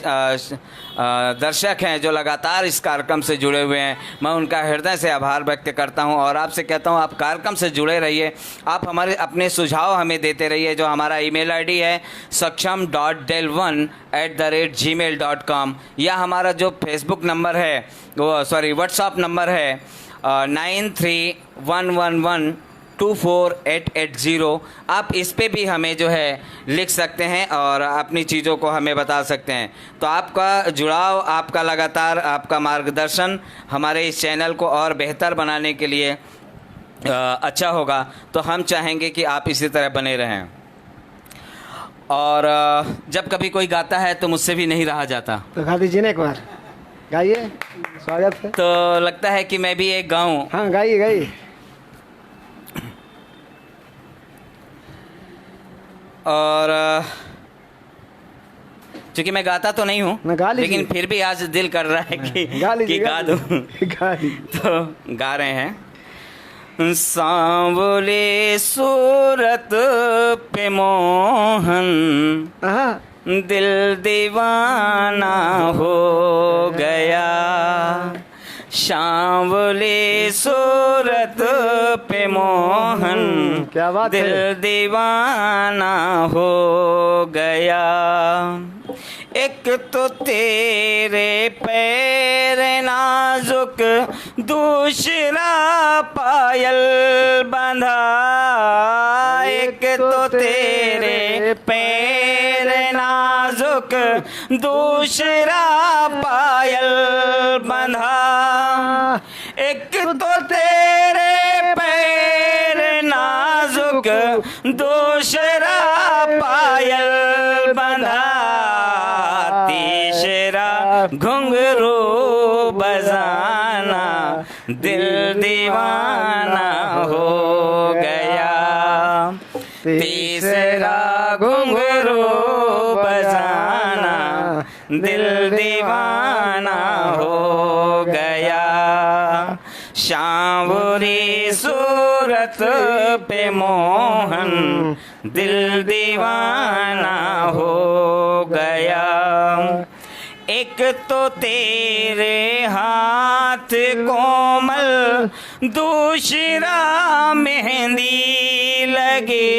दर्शक हैं जो लगातार इस कार्यक्रम से जुड़े हुए हैं, मैं उनका हृदय से आभार व्यक्त करता हूं। और आपसे कहता हूं आप कार्यक्रम से जुड़े रहिए, आप हमारे अपने सुझाव हमें देते रहिए। जो हमारा email ID है saksham.del1@gmail.com, या हमारा जो फेसबुक नंबर है वो व्हाट्सअप नंबर है 9311124880। आप इस पे भी हमें जो है लिख सकते हैं और अपनी चीज़ों को हमें बता सकते हैं। तो आपका जुड़ाव, आपका लगातार आपका मार्गदर्शन हमारे इस चैनल को और बेहतर बनाने के लिए अच्छा होगा। तो हम चाहेंगे कि आप इसी तरह बने रहें। और जब कभी कोई गाता है तो मुझसे भी नहीं रहा जाता, तो गा दीजिए ना एक बार, गाइए, स्वागत है। तो लगता है कि मैं भी एक गाऊं। हाँ गाइए गाइए। और चूंकि मैं गाता तो नहीं हूँ, ना गा लीजिए। लेकिन फिर भी आज दिल कर रहा है कि गा दूं। गा लीजिए। तो गा रहे हैं। सांवले सूरत पे मोहन, हाँ दिल दीवाना हो गया। सांवले सूरत पे मोहन, क्या बात है। दिल दीवाना हो गया। एक तो तेरे पैर नाजुक, दूसरा पायल बंधा। एक तो तेरे पैर नाजुक, दूसरा पायल बंधा। एक तो तेरे पैर नाजुक, दूसरा पायल बंधा। तीसरा घुंघरू बजाना, दिल दीवाना हो गया। तीसरा घुंघरू बजाना, दिल दीवाना हो गया। सांवरी सूरत पे मोहन, दिल दीवाना हो गया। एक तो तेरे हाथ कोमल, दूसरा मेहंदी लगे।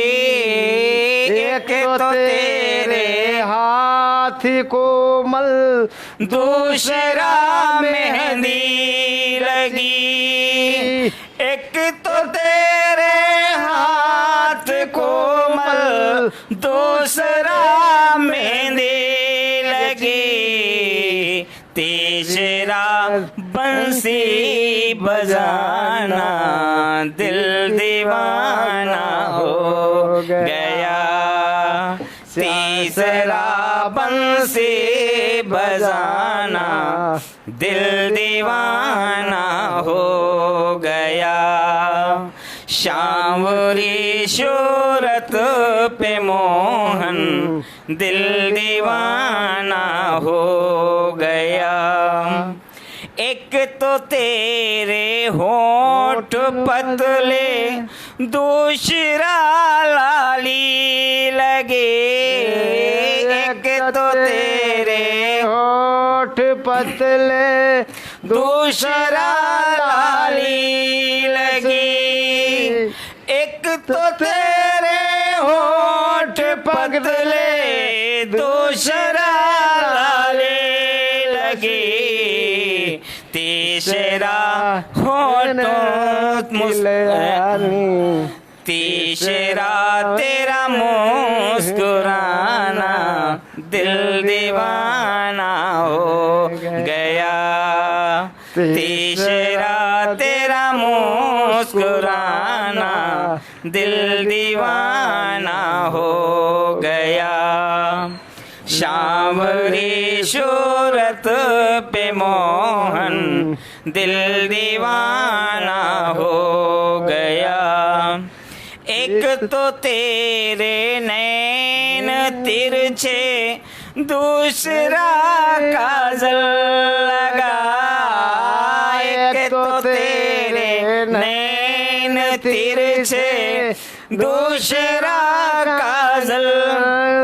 एक तो तेरे हाथ कोमल, दूसरा मेहंदी लगी। एक तो तेरे हाथ कोमल, दूसरा मेहंदी लगी। तीसरा बंसी बजाना, दिल दीवाना हो गया। तीसरा बंसी बजाना, दिल दीवाना हो गया। सांवरी सूरत पे मोहन, दिल दीवाना हो गया। एक तो तेरे होठ पतले, दूसरा लाली लगे। एक तो तेरे होठ पतले, दूसरा लाली लगी। एक तो तेरे होठ पतले, दूसरा लाली लगी। तीसरा होठ मुस्कुरानी, तीसरा तेरा मुस्कुराना, दिल दीवाना हो गया। तीसरा तेरा मुस्कुराना, दिल दीवाना हो गया। सांवरी सूरत पे मोहन, दिल दीवाना हो गया। एक तो तेरे नैन तिरछे, दूसरा काजल लगा। एक तो तेरे नैन तिरछे, दूसरा काजल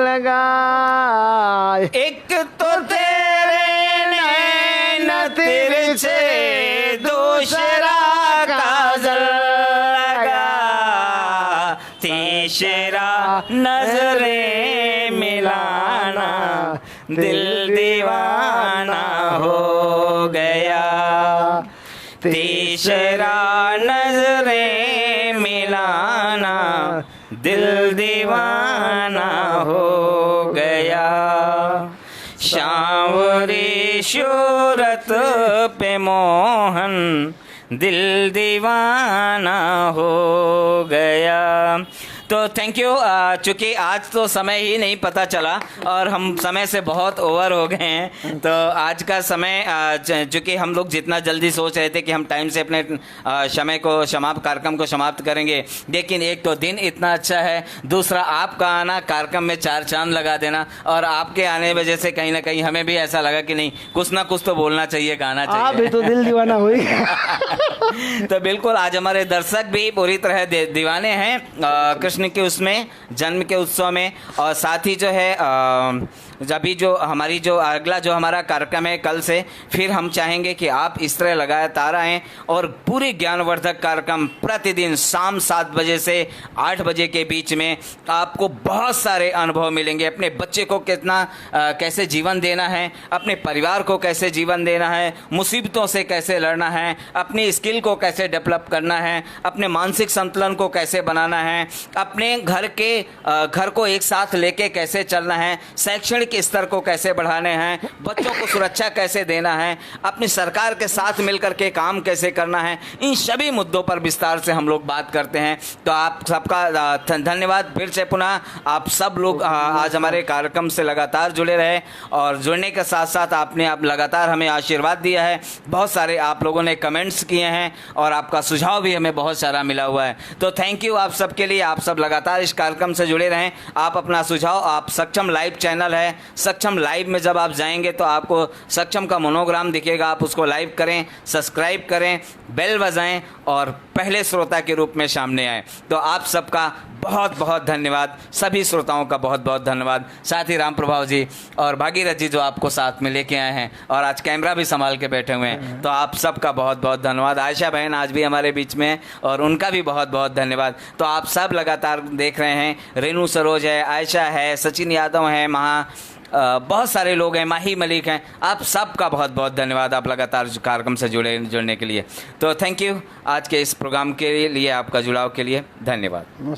लगा। एक तो तेरे नैन तिरछे, दूसरा काजल लगा। तीसरा नजरें मिलाना, दिल दीवाना हो गया। इशारा नजरें मिलाना, दिल दीवाना हो गया। सांवरी शूरत पे मोहन, दिल दीवाना हो गया। तो थैंक यू। चूँकि आज तो समय ही नहीं पता चला और हम समय से बहुत ओवर हो गए हैं, तो आज का समय चूँकि हम लोग जितना जल्दी सोच रहे थे कि हम टाइम से अपने समय को कार्यक्रम को समाप्त करेंगे, लेकिन एक तो दिन इतना अच्छा है, दूसरा आपका आना कार्यक्रम में चार चांद लगा देना, और आपके आने वजह से कहीं ना कहीं हमें भी ऐसा लगा कि नहीं, कुछ ना कुछ तो बोलना चाहिए, गाना चाहिए। आप भी तो दिल दीवाना हुई। तो बिल्कुल आज हमारे दर्शक भी पूरी तरह दीवाने हैं कृष्ण के उसमें जन्म के उत्सव में। और साथ ही जो है अभी जो हमारी जो अगला जो हमारा कार्यक्रम है कल से, फिर हम चाहेंगे कि आप इस तरह लगातार आएँ और पूरी ज्ञानवर्धक कार्यक्रम प्रतिदिन शाम 7 बजे से 8 बजे के बीच में आपको बहुत सारे अनुभव मिलेंगे। अपने बच्चे को कितना कैसे जीवन देना है, अपने परिवार को कैसे जीवन देना है, मुसीबतों से कैसे लड़ना है, अपनी स्किल को कैसे डेवलप करना है, अपने मानसिक संतुलन को कैसे बनाना है, अपने घर को एक साथ लेके कैसे चलना है, शैक्षणिक स्तर को कैसे बढ़ाने हैं, बच्चों को सुरक्षा कैसे देना है, अपनी सरकार के साथ मिलकर के काम कैसे करना है, इन सभी मुद्दों पर विस्तार से हम लोग बात करते हैं। तो आप सबका धन्यवाद फिर से पुनः। आप सब लोग आज हमारे कार्यक्रम से लगातार जुड़े रहे और जुड़ने के साथ साथ आपने लगातार हमें आशीर्वाद दिया है। बहुत सारे आप लोगों ने कमेंट्स किए हैं और आपका सुझाव भी हमें बहुत सारा मिला हुआ है। तो थैंक यू आप सबके लिए। आप सब लगातार इस कार्यक्रम से जुड़े रहें। आप अपना सुझाव, आप सक्षम लाइव चैनल है, सक्षम लाइव में जब आप जाएंगे तो आपको सक्षम का मोनोग्राम दिखेगा, आप उसको लाइव करें, सब्सक्राइब करें, बेल बजाएं और पहले श्रोता के रूप में सामने आए। तो आप सबका बहुत बहुत धन्यवाद, सभी श्रोताओं का बहुत बहुत धन्यवाद। साथ ही राम प्रभाव जी और भागीरथ जी जो आपको साथ में लेके आए हैं और आज कैमरा भी संभाल के बैठे हुए हैं, तो आप सबका बहुत बहुत धन्यवाद। आयशा बहन आज भी हमारे बीच में है और उनका भी बहुत बहुत धन्यवाद। तो आप सब लगातार देख रहे हैं, रेनू सरोज है, आयशा है, सचिन यादव है, बहुत सारे लोग हैं, माही मलिक हैं। आप सबका बहुत बहुत धन्यवाद, आप लगातार कार्यक्रम से जुड़ने के लिए। तो थैंक यू आज के इस प्रोग्राम के लिए, आपका जुड़ाव के लिए धन्यवाद।